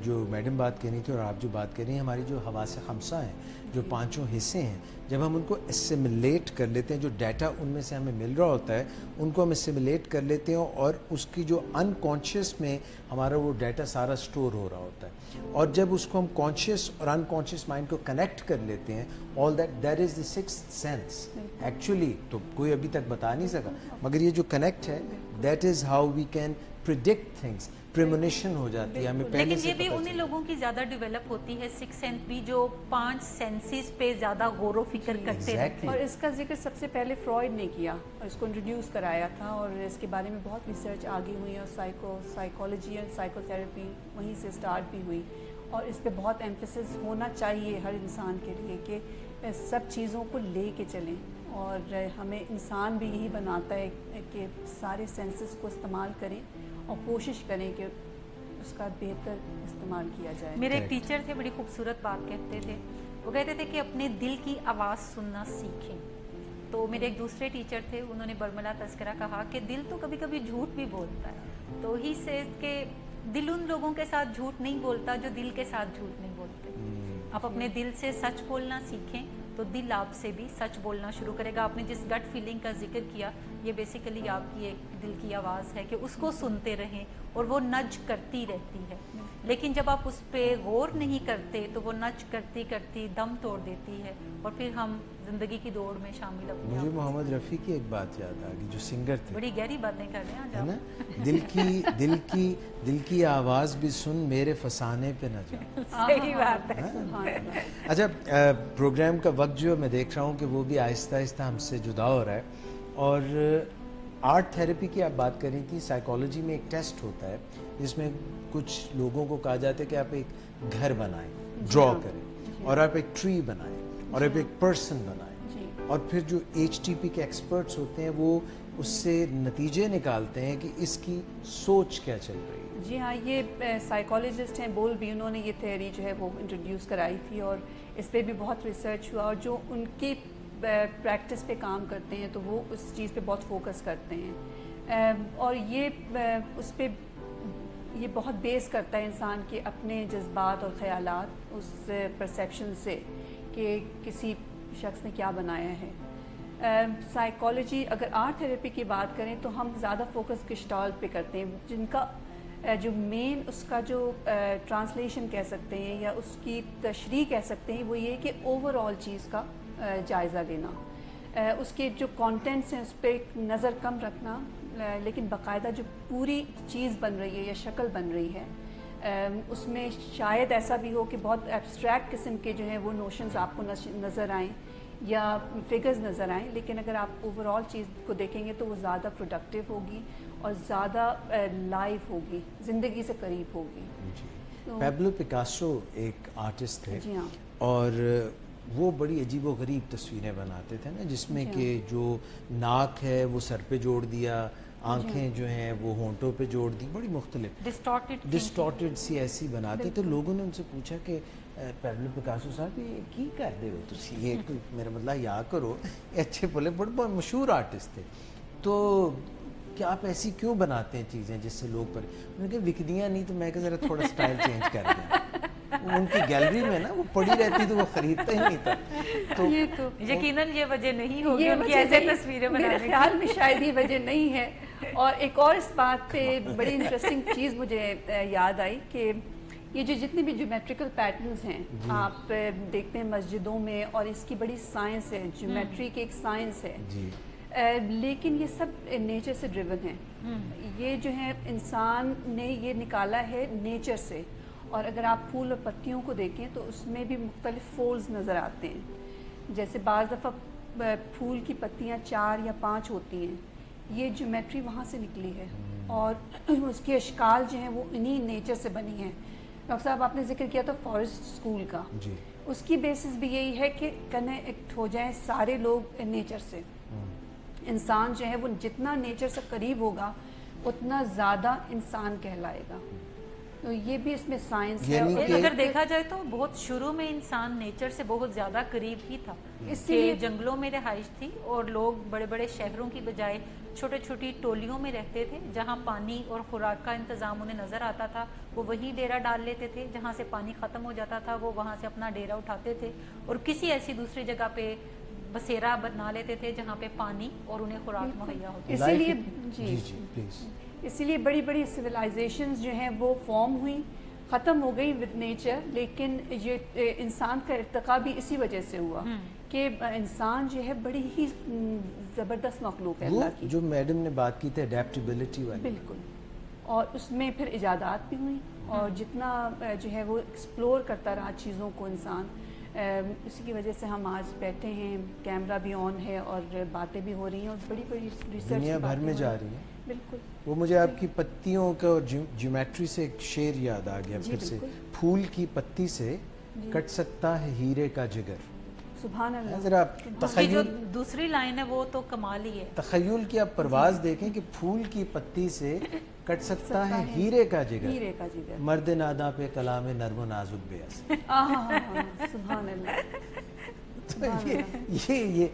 جو میڈم بات کہنی تھی اور آپ جو بات کر رہی ہیں، ہماری جو حواس خمسہ ہیں، جو پانچوں حصے ہیں، جب ہم ان کو اسیملیٹ کر لیتے ہیں، جو ڈیٹا ان میں سے ہمیں مل رہا ہوتا ہے ان کو ہم اسیملیٹ کر لیتے ہیں، اور اس کی جو انکانشیس میں ہمارا وہ ڈیٹا سارا سٹور ہو رہا ہوتا ہے، اور جب اس کو ہم کانشیس اور انکانشیس مائنڈ کو کنیکٹ کر لیتے ہیں، all that is the sixth sense actually, تو کوئی ابھی تک بتا نہیں سکا، مگر یہ جو کنیکٹ ہے that is how we can predict things, premonition ہو جاتی ہے ہمیں پہلے لیکن سے یہ بھی پتہ انہیں لوگوں کی زیادہ ڈیولپ ہوتی ہے سکس سینس بھی، جو 5 سینسز پہ زیادہ غور و فکر کرتے رہتے ہیں۔ اور اس کا ذکر سب سے پہلے فرائڈ نے کیا اور اس کو انٹروڈیوس کرایا تھا، اور اس کے بارے میں بہت ریسرچ آگے ہوئی ہے، اور سائیکالوجی اور سائیکو تھراپی وہیں سے سٹارٹ بھی ہوئی، اور اس پہ بہت ایمفیسس ہونا چاہیے ہر انسان کے لیے کہ سب چیزوں کو لے کے چلیں، اور ہمیں انسان بھی یہی بناتا ہے کہ سارے سینسز کو استعمال کریں اور کوشش کریں کہ اس کا بہتر استعمال کیا جائے۔ میرے ایک ٹیچر تھے، بڑی خوبصورت بات کہتے تھے، وہ کہتے تھے کہ اپنے دل کی آواز سننا سیکھیں۔ تو میرے ایک دوسرے ٹیچر تھے، انہوں نے برملا تذکرہ کہا کہ دل تو کبھی کبھی جھوٹ بھی بولتا ہے، تو ہی سے کہ دل ان لوگوں کے ساتھ جھوٹ نہیں بولتا جو دل کے ساتھ جھوٹ نہیں بولتے۔ آپ اپنے دل سے سچ بولنا سیکھیں تو دل آپ سے بھی سچ بولنا شروع کرے گا۔ آپ نے جس گٹ فیلنگ کا ذکر کیا، یہ بیسیکلی آپ کی ایک دل کی آواز ہے کہ اس کو سنتے رہیں، اور وہ نج کرتی رہتی ہے، لیکن جب آپ اس پہ غور نہیں کرتے تو وہ نج کرتی کرتی دم توڑ دیتی ہے، اور پھر ہم زندگی کی دوڑ میں شامل اپنے مجھے محمد رفیع کی ایک بات یاد آ گئی، جو سنگر تھے، بڑی گہری باتیں کر رہے ہیں آج ہے نا، آپ۔ دل کی آواز بھی سن، میرے فسانے پہ نہ جا۔ صحیح بات ہے۔ اچھا، پروگرام کا وقت جو میں دیکھ رہا ہوں کہ وہ بھی آہستہ آہستہ ہم سے جدا ہو رہا ہے، اور آرٹ تھیراپی کی آپ بات کر رہی تھی، سائیکالوجی میں ایک ٹیسٹ ہوتا ہے جس میں کچھ لوگوں کو کہا جاتا ہے کہ آپ ایک گھر بنائیں، ڈرا کریں، اور آپ ایک ٹری بنائیں، اور آپ ایک پرسن بنائیں، اور پھر جو HTP کے ایکسپرٹس ہوتے ہیں وہ اس سے نتیجے نکالتے ہیں کہ اس کی سوچ کیا چل رہی ہے۔ جی ہاں، یہ سائیکالوجسٹ ہیں بول بھی، انہوں نے یہ تھیوری جو ہے وہ انٹروڈیوس کرائی تھی، اور اس پہ بھی بہت ریسرچ ہوا, اور جو ان کی پریکٹس پہ کام کرتے ہیں تو وہ اس چیز پہ بہت فوکس کرتے ہیں, اور یہ اس پہ یہ بہت بیس کرتا ہے انسان کے اپنے جذبات اور خیالات اس پرسیپشن سے کہ کسی شخص نے کیا بنایا ہے. سائیکالوجی, اگر آرٹ تھراپی کی بات کریں تو ہم زیادہ فوکس گسٹالٹ پہ کرتے ہیں, جن کا جو مین اس کا جو ٹرانسلیشن کہہ سکتے ہیں یا اس کی تشریح کہہ سکتے ہیں, وہ یہ کہ اوور آل چیز کا جائزہ لینا, اس کے جو کانٹینٹس ہیں اس پہ نظر کم رکھنا, لیکن باقاعدہ جو پوری چیز بن رہی ہے یا شکل بن رہی ہے اس میں شاید ایسا بھی ہو کہ بہت ایبسٹریکٹ قسم کے جو ہیں وہ نوشنز آپ کو نظر آئیں یا فگرز نظر آئیں, لیکن اگر آپ اوور آل چیز کو دیکھیں گے تو وہ زیادہ پروڈکٹیو ہوگی اور زیادہ لائیو ہوگی, زندگی سے قریب ہوگی. پیبلو پکاسو ایک آرٹسٹ تھے, جی ہاں, اور وہ بڑی عجیب و غریب تصویریں بناتے تھے نا, جس میں کہ جو ناک ہے وہ سر پہ جوڑ دیا, آنکھیں جو ہیں وہ ہونٹوں پہ جوڑ دی, بڑی مختلف ڈسٹارٹیڈ سی ایسی بناتے تھے. لوگوں نے ان سے پوچھا کہ پیبلو پکاسو صاحب یہ کی کر دے ہو تسی, یہ میرا مطلب یا کرو, اچھے بولے بڑے مشہور آرٹسٹ تھے, تو کہ آپ ایسی کیوں بناتے ہیں چیزیں جس سے لوگ پر, انہوں نے کہا وکدیاں نہیں تو میں کہ ذرا تھوڑا سٹائل چینج کر دیں. ان کی گیلری میں نا وہ پڑی رہتی تو وہ خریدتا ہی نہیں تھا. تو یقیناً یہ وجہ نہیں ہوگی ان کی ایسے تصویریں بنانے کی, میرے خیال میں شاید یہ وجہ نہیں ہے. اور ایک اور اس بات پہ بڑی انٹرسٹنگ چیز مجھے یاد آئی کہ یہ جو جتنے بھی جیومیٹریکل پیٹرنز ہیں آپ دیکھتے ہیں مسجدوں میں, اور اس کی بڑی سائنس ہے, جیومیٹری کی ایک سائنس ہے, لیکن یہ سب نیچر سے ڈریون ہے. یہ جو ہے انسان نے یہ نکالا ہے نیچر سے, اور اگر آپ پھول اور پتیوں کو دیکھیں تو اس میں بھی مختلف فولز نظر آتے ہیں. جیسے بعض دفعہ پھول کی پتیاں 4 یا 5 ہوتی ہیں, یہ جیومیٹری وہاں سے نکلی ہے, اور اس کے اشکال جو ہیں وہ انہی نیچر سے بنی ہیں. ڈاکٹر صاحب آپ نے ذکر کیا تھا فارسٹ اسکول کا, اس کی بیسس بھی یہی ہے کہ کنیکٹ ہو جائیں سارے لوگ نیچر سے. انسان جو ہے وہ جتنا نیچر سے قریب ہوگا اتنا زیادہ انسان کہلائے گا. تو یہ بھی اس میں سائنس ہے. اگر دیکھا جائے تو بہت شروع میں انسان نیچر سے بہت زیادہ قریب ہی تھا, اس لیے جنگلوں میں رہائش تھی, اور لوگ بڑے بڑے شہروں کی بجائے چھوٹے چھوٹی ٹولیوں میں رہتے تھے. جہاں پانی اور خوراک کا انتظام انہیں نظر آتا تھا وہ وہی ڈیرا ڈال لیتے تھے, جہاں سے پانی ختم ہو جاتا تھا وہ وہاں سے اپنا ڈیرا اٹھاتے تھے, اور کسی ایسی دوسری جگہ پہ بسیرا بنا لیتے تھے جہاں پہ پانی اور انہیں خوراک مہیا ہوتی. اسی لیے بڑی بڑی سویلائزیشنز جو ہیں وہ فارم ہوئی, ختم ہو گئی ود نیچر, لیکن یہ انسان کا ارتقا بھی اسی وجہ سے ہوا کہ انسان جو ہے بڑی ہی زبردست مخلوق ہے اللہ کی. جو میڈم نے بات کی تھی اڈیپٹیبلٹی والی, بالکل, اور اس میں پھر ایجادات بھی ہوئیں, اور جتنا جو ہے وہ ایکسپلور کرتا رہا چیزوں کو انسان, اسی کی وجہ سے ہم آج بیٹھے ہیں, کیمرہ بھی آن ہے اور باتیں بھی ہو رہی ہیں, اور بڑی بڑی ریسرچ دنیا بھر میں جا رہی ہیں. بالکل. وہ مجھے آپ کی پتیوں کا اور جیومیٹری سے ایک شعر یاد آ گیا پھر سے, پھول کی پتی سے کٹ سکتا ہے ہیرے کا جگر. سبحان اللہ. ذرا جو دوسری لائن ہے وہ تو کمال ہی ہے. تخیل کی آپ پرواز دیکھیں کہ پھول کی پتی سے کٹ سکتا ہے ہیرے کا جگر, مرد ناداں پہ کلام نرم و نازک بے اثر. سبحان اللہ. یہ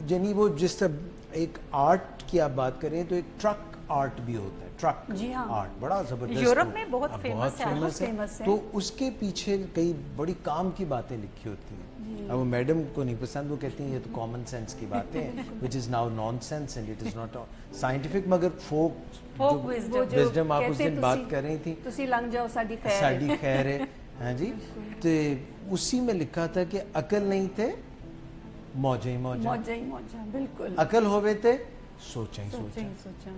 یعنی وہ جس طرح ایک آرٹ کی آپ بات کریں تو ایک ٹرک آرٹ بھی ہوتا ہے, ٹرک آرٹ بڑا زبردست, یورپ میں بہت فیمس ہے, تو اس کے پیچھے کئی بڑی کام کی باتیں لکھی ہوتی ہیں. اب وہ میڈم کو نہیں پسند, وہ کہتی ہیں یہ تو کامن سینس کی باتیں ہیں, which is now nonsense and it is not scientific, مگر فوک وزڈم آپ اس دن بات کر رہی تھی, تسی لنگ جاؤ ساڈی خیر ہے. ہاں جی, تو اسی میں لکھا تھا کہ عقل نہیں تھے موجیں ہی موجیں, بالکل عقل ہوئے تھے سوچیں ہی سوچیں.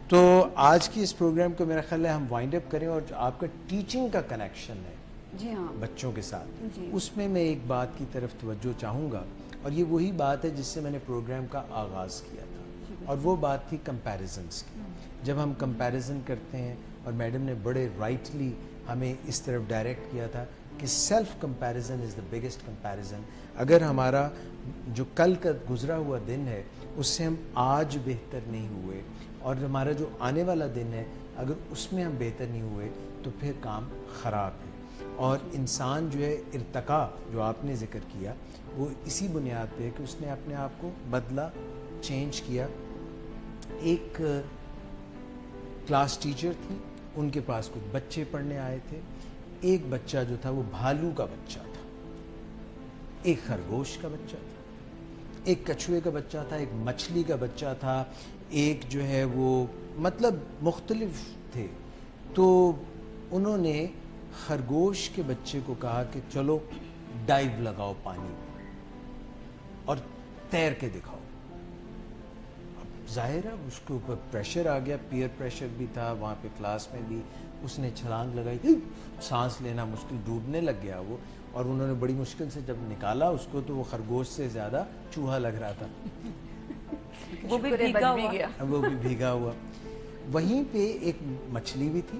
تو آج کی اس پروگرام کو میرا خیال ہے ہم وائنڈ اپ کریں, اور جو آپ کا ٹیچنگ کا کنیکشن ہے جی ہاں بچوں کے ساتھ, اس میں میں ایک بات کی طرف توجہ چاہوں گا, اور یہ وہی بات ہے جس سے میں نے پروگرام کا آغاز کیا تھا, اور وہ بات تھی کمپیریزنس کی. جب ہم کمپیریزن کرتے ہیں, اور میڈم نے بڑے رائٹلی ہمیں اس طرف ڈائریکٹ کیا تھا کہ self comparison is the biggest comparison. اگر ہمارا جو کل کا گزرا ہوا دن ہے اس سے ہم آج بہتر نہیں ہوئے, اور ہمارا جو آنے والا دن ہے اگر اس میں ہم بہتر نہیں ہوئے تو پھر کام خراب ہے. اور انسان جو ہے ارتقا جو آپ نے ذکر کیا وہ اسی بنیاد پہ کہ اس نے اپنے آپ کو بدلا، چینج کیا. ایک کلاس ٹیچر تھی، ان کے پاس کچھ بچے پڑھنے آئے تھے. ایک بچہ جو تھا وہ بھالو کا بچہ تھا، ایک خرگوش کا بچہ تھا، ایک کچھوے کا بچہ تھا، ایک مچھلی کا بچہ تھا، ایک جو ہے وہ مطلب مختلف تھے. تو انہوں نے خرگوش کے بچے کو کہا کہ چلو ڈائیو لگاؤ پانی میں اور تیر کے دکھاؤ. اب ظاہر ہے اس کے اوپر پریشر آ گیا، پیئر پریشر بھی تھا وہاں پہ کلاس میں بھی. اس نے چھلانگ لگائی، سانس لینا مشکل، ڈوبنے لگ گیا وہ. اور انہوں نے بڑی مشکل سے جب نکالا اس کو تو وہ خرگوش سے زیادہ چوہا لگ رہا تھا. وہ بھی بھیگا ہوا. وہ بھی بھیگا ہوا. وہیں پہ ایک مچھلی بھی تھی.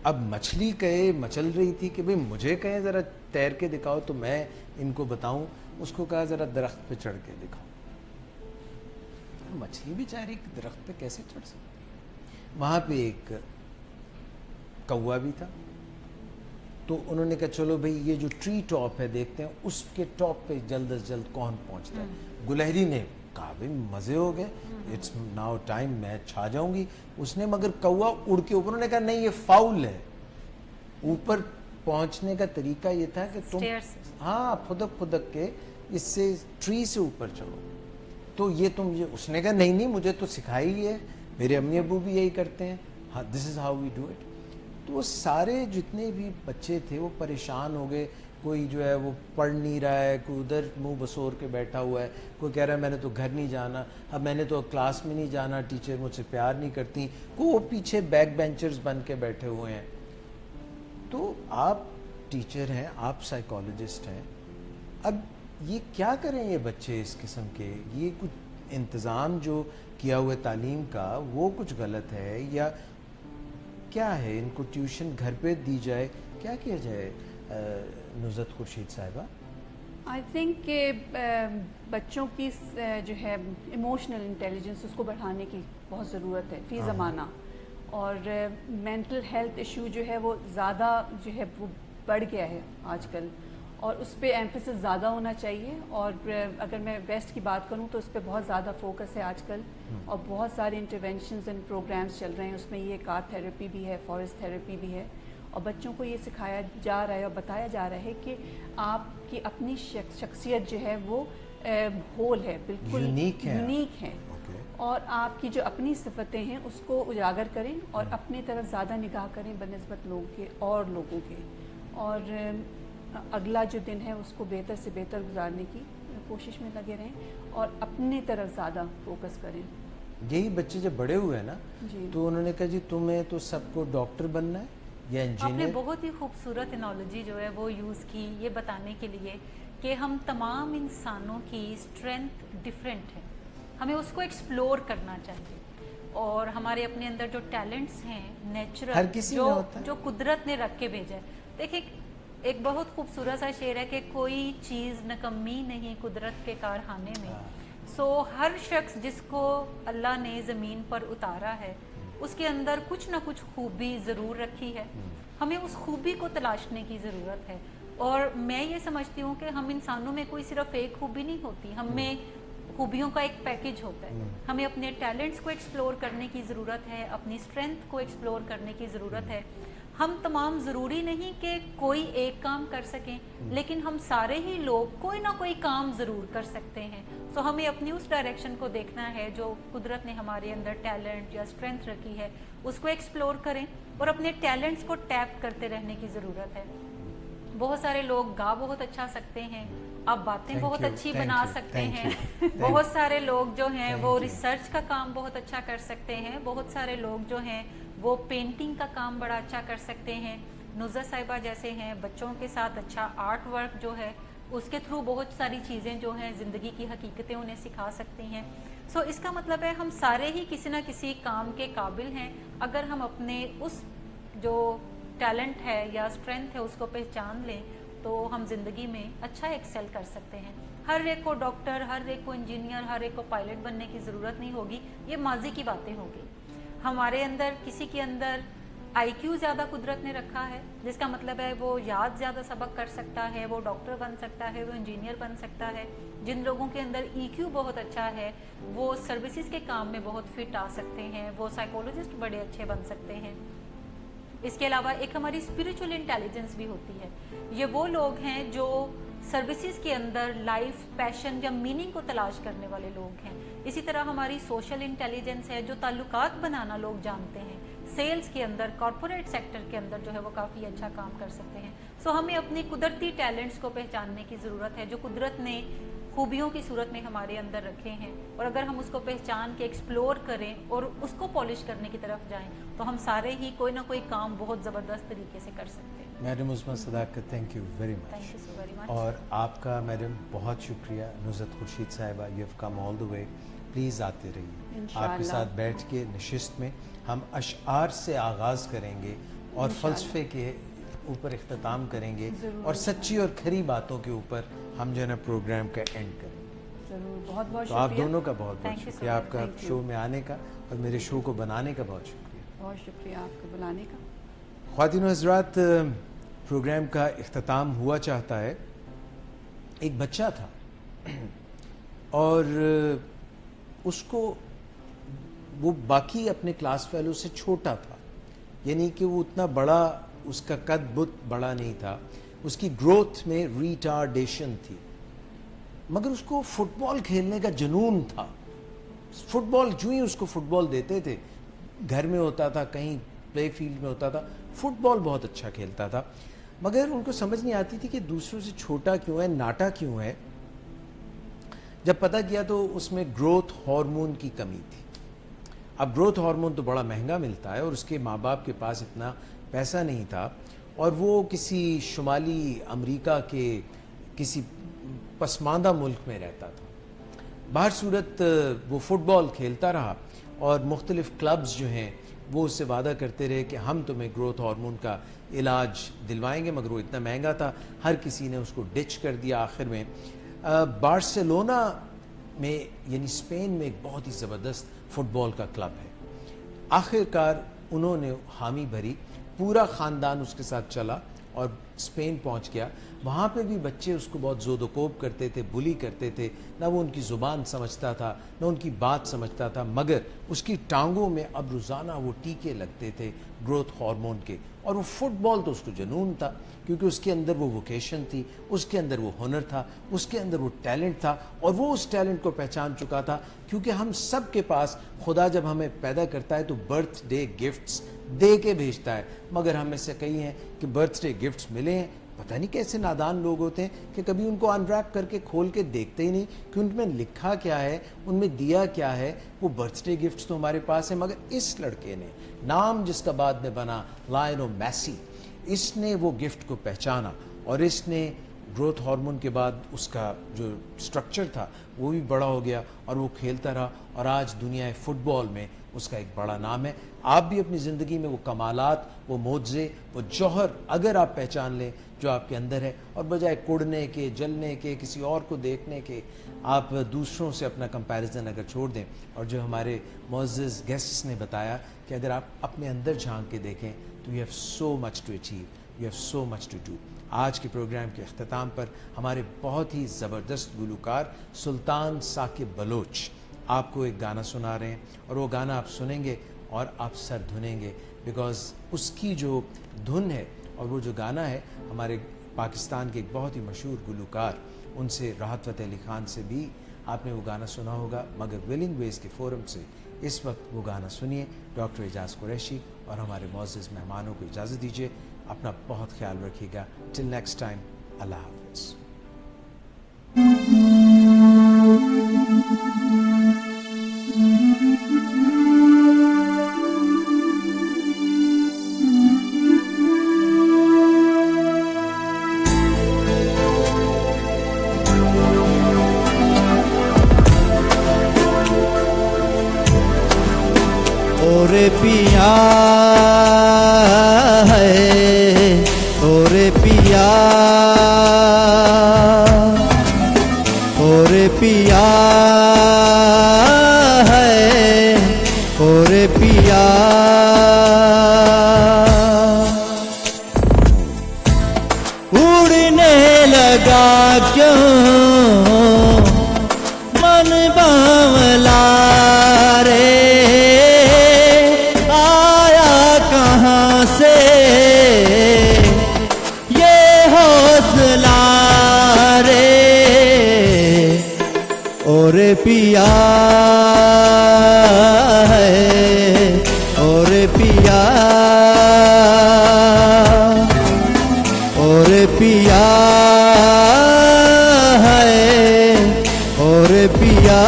اب مچھلی کہے مچل رہی تھی کہ بھئی مجھے کہیں ذرا تیر کے دکھاؤ تو میں ان کو بتاؤں. اس کو کہا ذرا درخت پہ چڑھ کے دکھاؤ. مچھلی بھی چاہ رہی کہ درخت پہ کیسے چڑھ سکتی ہے. وہاں پہ ایک کوا بھی تھا. تو انہوں نے کہا چلو بھئی یہ جو ٹری ٹاپ ہے دیکھتے ہیں اس کے ٹاپ پہ جلد از جلد کون پہنچتا ہے. گلہری نے کہا بھئی مزے ہو گئے، اٹس ناؤ ٹائم، میں چھا جاؤں گی. اس نے مگر کوا اڑ کے اوپر، انہوں نے کہا نہیں یہ فاؤل ہے. اوپر پہنچنے کا طریقہ یہ تھا کہ تم ہاں پھدک پھدک کے اس سے ٹری سے اوپر چڑھو. تو یہ تم یہ، اس نے کہا نہیں مجھے تو سکھائی ہے، میرے امی ابو بھی یہی کرتے ہیں، ہاں this is how we do it. تو وہ سارے جتنے بھی بچے تھے وہ پریشان ہو گئے. کوئی جو ہے وہ پڑھ نہیں رہا ہے، کوئی ادھر منہ بسور کے بیٹھا ہوا ہے، کوئی کہہ رہا ہے میں نے تو گھر نہیں جانا، اب میں نے تو کلاس میں نہیں جانا، ٹیچر مجھ سے پیار نہیں کرتی. کوئی وہ پیچھے بیک بینچرز بن کے بیٹھے ہوئے ہیں. تو آپ ٹیچر ہیں، آپ سائیکالوجسٹ ہیں، اب یہ کیا کریں یہ بچے اس قسم کے؟ یہ کچھ انتظام جو کیا ہوا ہے تعلیم کا وہ کچھ غلط ہے یا کیا ہے؟ ان کو ٹیوشن گھر پہ دی جائے، کیا کیا جائے نصرت خورشید صاحبہ؟ آئی تھنک کہ بچوں کی جو ہے ایموشنل انٹیلیجنس اس کو بڑھانے کی بہت ضرورت ہے فی زمانہ. اور مینٹل ہیلتھ ایشو جو ہے وہ زیادہ جو ہے وہ بڑھ گیا ہے آج کل، اور اس پہ ایمفیسس زیادہ ہونا چاہیے. اور اگر میں ویسٹ کی بات کروں تو اس پہ بہت زیادہ فوکس ہے آج کل، اور بہت سارے انٹرونشنز اینڈ پروگرامز چل رہے ہیں. اس میں یہ کار تھیراپی بھی ہے، فارسٹ تھیراپی بھی ہے، اور بچوں کو یہ سکھایا جا رہا ہے اور بتایا جا رہا ہے کہ آپ کی اپنی شخصیت جو ہے وہ ہول ہے، بالکل یونیک ہے. اور آپ کی جو اپنی صفتیں ہیں اس کو اجاگر کریں اور اپنی طرف زیادہ نگاہ کریں بنسبت لوگوں کے اور لوگوں کے، اور اگلا جو دن ہے اس کو بہتر سے بہتر گزارنے کی کوشش میں لگے رہیں اور اپنی طرف زیادہ فوکس کریں. یہی بچے جب بڑے ہوئے نا تو انہوں نے کہا جی تمہیں تو سب کو ڈاکٹر بننا ہے یا انجینئر. آپ نے بہت ہی خوبصورت انالوجی جو ہے وہ یوز کی یہ بتانے کے لیے کہ ہم تمام انسانوں کی اسٹرینتھ ڈفرینٹ ہے، ہمیں اس کو ایکسپلور کرنا چاہیے. اور ہمارے اپنے اندر جو ٹیلنٹس ہیں نیچرل جو قدرت نے رکھ کے بھیجا ہے. دیکھیں ایک بہت خوبصورت سا شعر ہے کہ کوئی چیز نکمی نہیں قدرت کے کارخانے میں. سو ہر شخص جس کو اللہ نے زمین پر اتارا ہے اس کے اندر کچھ نہ کچھ خوبی ضرور رکھی ہے، ہمیں اس خوبی کو تلاشنے کی ضرورت ہے. اور میں یہ سمجھتی ہوں کہ ہم انسانوں میں کوئی صرف ایک خوبی نہیں ہوتی، ہم میں خوبیوں کا ایک پیکج ہوتا ہے. ہمیں اپنے ٹیلنٹس کو ایکسپلور کرنے کی ضرورت ہے، اپنی اسٹرینتھ کو ایکسپلور کرنے کی ضرورت ہے. ہم تمام ضروری نہیں کہ کوئی ایک کام کر سکیں، لیکن ہم سارے ہی لوگ کوئی نہ کوئی کام ضرور کر سکتے ہیں. سو ہمیں اپنی اس ڈائریکشن کو دیکھنا ہے جو قدرت نے ہمارے اندر ٹیلنٹ یا اسٹرینتھ رکھی ہے اس کو ایکسپلور کریں اور اپنے ٹیلنٹس کو ٹیپ کرتے رہنے کی ضرورت ہے. بہت سارے لوگ گا بہت اچھا سکتے ہیں، آپ باتیں بہت اچھی بنا سکتے ہیں. بہت سارے لوگ جو ہیں وہ ریسرچ کا کام بہت اچھا کر سکتے ہیں. بہت سارے لوگ جو ہیں وہ پینٹنگ کا کام بڑا اچھا کر سکتے ہیں. نصرت صاحبہ جیسے ہیں بچوں کے ساتھ اچھا آرٹ ورک جو ہے اس کے تھرو بہت ساری چیزیں جو ہیں زندگی کی حقیقتیں انہیں سکھا سکتی ہیں. سو اس کا مطلب ہے ہم سارے ہی کسی نہ کسی کام کے قابل ہیں اگر ہم اپنے اس جو ٹیلنٹ ہے یا اسٹرینتھ ہے اس کو پہچان لیں تو ہم زندگی میں اچھا ایکسل کر سکتے ہیں. ہر ایک کو ڈاکٹر، ہر ایک کو انجینئر، ہر ایک کو پائلٹ بننے کی ضرورت نہیں ہوگی، یہ ماضی کی باتیں ہوگی. ہمارے اندر کسی کے اندر IQ ज़्यादा कुदरत ने रखा है, जिसका मतलब है वो याद ज़्यादा सबक कर सकता है, वो डॉक्टर बन सकता है, वो इंजीनियर बन सकता है। जिन लोगों के अंदर EQ बहुत अच्छा है वो सर्विसेज के काम में बहुत फिट आ सकते हैं, वो साइकोलॉजिस्ट बड़े अच्छे बन सकते हैं। इसके अलावा एक हमारी स्पिरिचुअल इंटेलिजेंस भी होती है। ये वो लोग हैं जो सर्विसेज के अंदर लाइफ, पैशन या मीनिंग को तलाश करने वाले लोग हैं। इसी तरह हमारी सोशल इंटेलिजेंस है, जो ताल्लुकात बनाना लोग जानते हैं। सेल्स के अंदर, कॉरपोरेट सेक्टर के अंदर जो है वो काफ़ी अच्छा काम कर सकते हैं। सो हमें अपनी कुदरती टैलेंट्स को पहचानने की ज़रूरत है, जो कुदरत ने खूबियों की सूरत में हमारे अंदर रखे हैं, और अगर हम उसको पहचान के एक्सप्लोर करें और उसको पॉलिश करने की तरफ जाएं तो हम सारे ही कोई ना कोई काम बहुत ज़बरदस्त तरीके से कर सकते हैं। Madam Usma Sadaqat, thank you very much. Thank you so very much. और आपका मैडम बहुत शुक्रिया। Nuzrat Khursheed sahiba, you have come all the way, please आते रहिए। इंशाअल्लाह। आपके साथ बैठ के नशिस्त में हम अशआर से आगाज़ करेंगे और फ़लसफ़े के ऊपर इख्तिताम करेंगे और सच्ची और खरी बातों के ऊपर हम जो है ना प्रोग्राम का एंड करेंगे। ज़रूर, बहुत बहुत तो आप शुक्रिया। दोनों का बहुत बहुत Thank you so शुक्रिया, much. आपका Thank you. शो में आने का और मेरे शो को बनाने का बहुत शुक्रिया। बहुत शुक्रिया आपके बुलाने का। ख्वातीन व हज़रात, प्रोग्राम का इख्तिताम हुआ चाहता है। एक बच्चा था और उसको वो बाकी अपने क्लास फेलो से छोटा था, यानी कि वो उतना बड़ा, उसका कद बुत बड़ा नहीं था, उसकी ग्रोथ में रिटार्डेशन थी, मगर उसको फुटबॉल खेलने का जुनून था। फुटबॉल जो ही उसको फुटबॉल देते थे, घर में होता था, कहीं प्ले फील्ड में होता था, फुटबॉल बहुत अच्छा खेलता था। मगर उनको समझ नहीं आती थी कि दूसरों से छोटा क्यों है, नाटा क्यों है। जब पता किया तो उसमें ग्रोथ हार्मोन की कमी थी। अब ग्रोथ हार्मोन तो बड़ा महंगा मिलता है और उसके माँ बाप के पास इतना पैसा नहीं था, और वो किसी शुमाली अमेरिका के किसी पसमानदा मुल्क में रहता था। बाहर सूरत वो फुटबॉल खेलता रहा और मुख्तलिफ क्लब्स जो हैं वो उससे वादा करते रहे कि हम तुम्हें ग्रोथ हार्मोन का इलाज दिलवाएंगे, मगर वो इतना महंगा था, हर किसी ने उसको डिच कर दिया। आखिर में बार्सिलोना में, यानी स्पेन में, एक बहुत ही ज़बरदस्त फुटबॉल का क्लब है। आखिरकार उन्होंने हामी भरी, पूरा ख़ानदान उसके साथ चला और स्पेन पहुंच गया। वहाँ पे भी बच्चे उसको बहुत ज़ोदोकोब करते थे, बुली करते थे, ना वो उनकी ज़ुबान समझता था, ना उनकी बात समझता था, मगर उसकी टांगों में अब रोज़ाना वो टीके लगते थे ग्रोथ हार्मोन के। और वो फुटबॉल तो उसको जुनून था, क्योंकि उसके अंदर वो वोकेशन थी, उसके अंदर वो हुनर था, उसके अंदर वो टैलेंट था, और वो उस टैलेंट को पहचान चुका था। क्योंकि हम सब के पास खुदा जब हमें पैदा करता है तो बर्थडे गिफ्ट्स दे के भेजता है, मगर हम में से कई हैं कि बर्थडे गिफ्ट्स मिले हैं, पता नहीं कैसे नादान लोग होते हैं कि कभी उनको अनरैप करके खोल के देखते ही नहीं कि उनमें लिखा क्या है, उनमें दिया क्या है। वो बर्थडे गिफ्ट्स तो हमारे पास है, मगर इस लड़के ने, नाम जिसका बाद में बना लायनो मेसी, इसने वो गिफ्ट को पहचाना और इसने ग्रोथ हार्मोन के बाद उसका जो स्ट्रक्चर था वो भी बड़ा हो गया और वो खेलता रहा, और आज दुनिया फुटबॉल में उसका एक बड़ा नाम है। आप भी अपनी ज़िंदगी में वो कमालात, वो मोज़े, वो जौहर अगर आप पहचान लें जो आपके अंदर है, और बजाय कुड़ने के, जलने के, किसी और को देखने के, आप दूसरों से अपना कंपैरिजन अगर छोड़ दें, और जो हमारे मुअज़्ज़िज़ गेस्ट्स ने बताया कि अगर आप अपने अंदर झांक के देखें तो you have so much to achieve, you have so much to do. आज के प्रोग्राम के अख्तिताम पर हमारे बहुत ही ज़बरदस्त गुलकार सुल्तान साकिब बलोच आपको एक गाना सुना रहे हैं, और वो गाना आप सुनेंगे और आप सर धुनेंगे, बिकॉज़ उसकी जो धुन है और वो जो गाना है, हमारे पाकिस्तान के एक बहुत ही मशहूर गुलकार, उनसे राहत फ़तेह अली खान से भी आपने वो गाना सुना होगा, मगर विलिंग वेज के फोरम से इस वक्त वो गाना सुनिए। डॉक्टर एजाज़ कुरैशी और हमारे मुअज़्ज़िज़ मेहमानों को इजाज़त दीजिए। अपना बहुत ख्याल रखिएगा। टिल नेक्स्ट टाइम, अल्लाह हाफ़िज़। ओरे पिया है, ओरे पिया, ओरे पिया है, ओरे पिया। पिया है और पिया और पिया है और पिया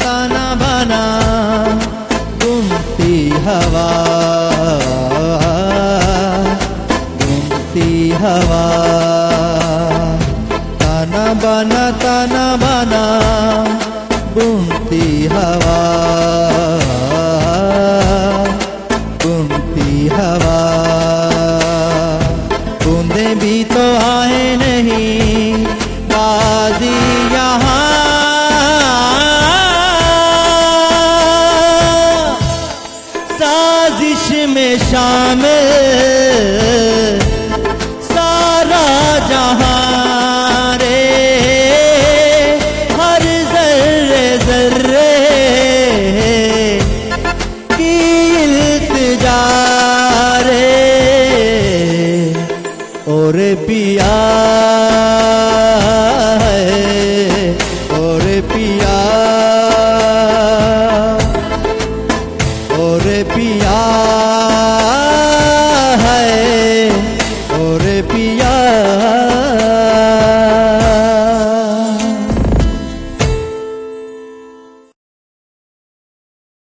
ताना बना घूमती हवा ताना बना घूमती हवा बूंदे भी तो आए नहीं बाजी यहाँ साजिश में शामिल सारा जहां रे हर जर्रे जर्रे की इल्तिजा रे और पिया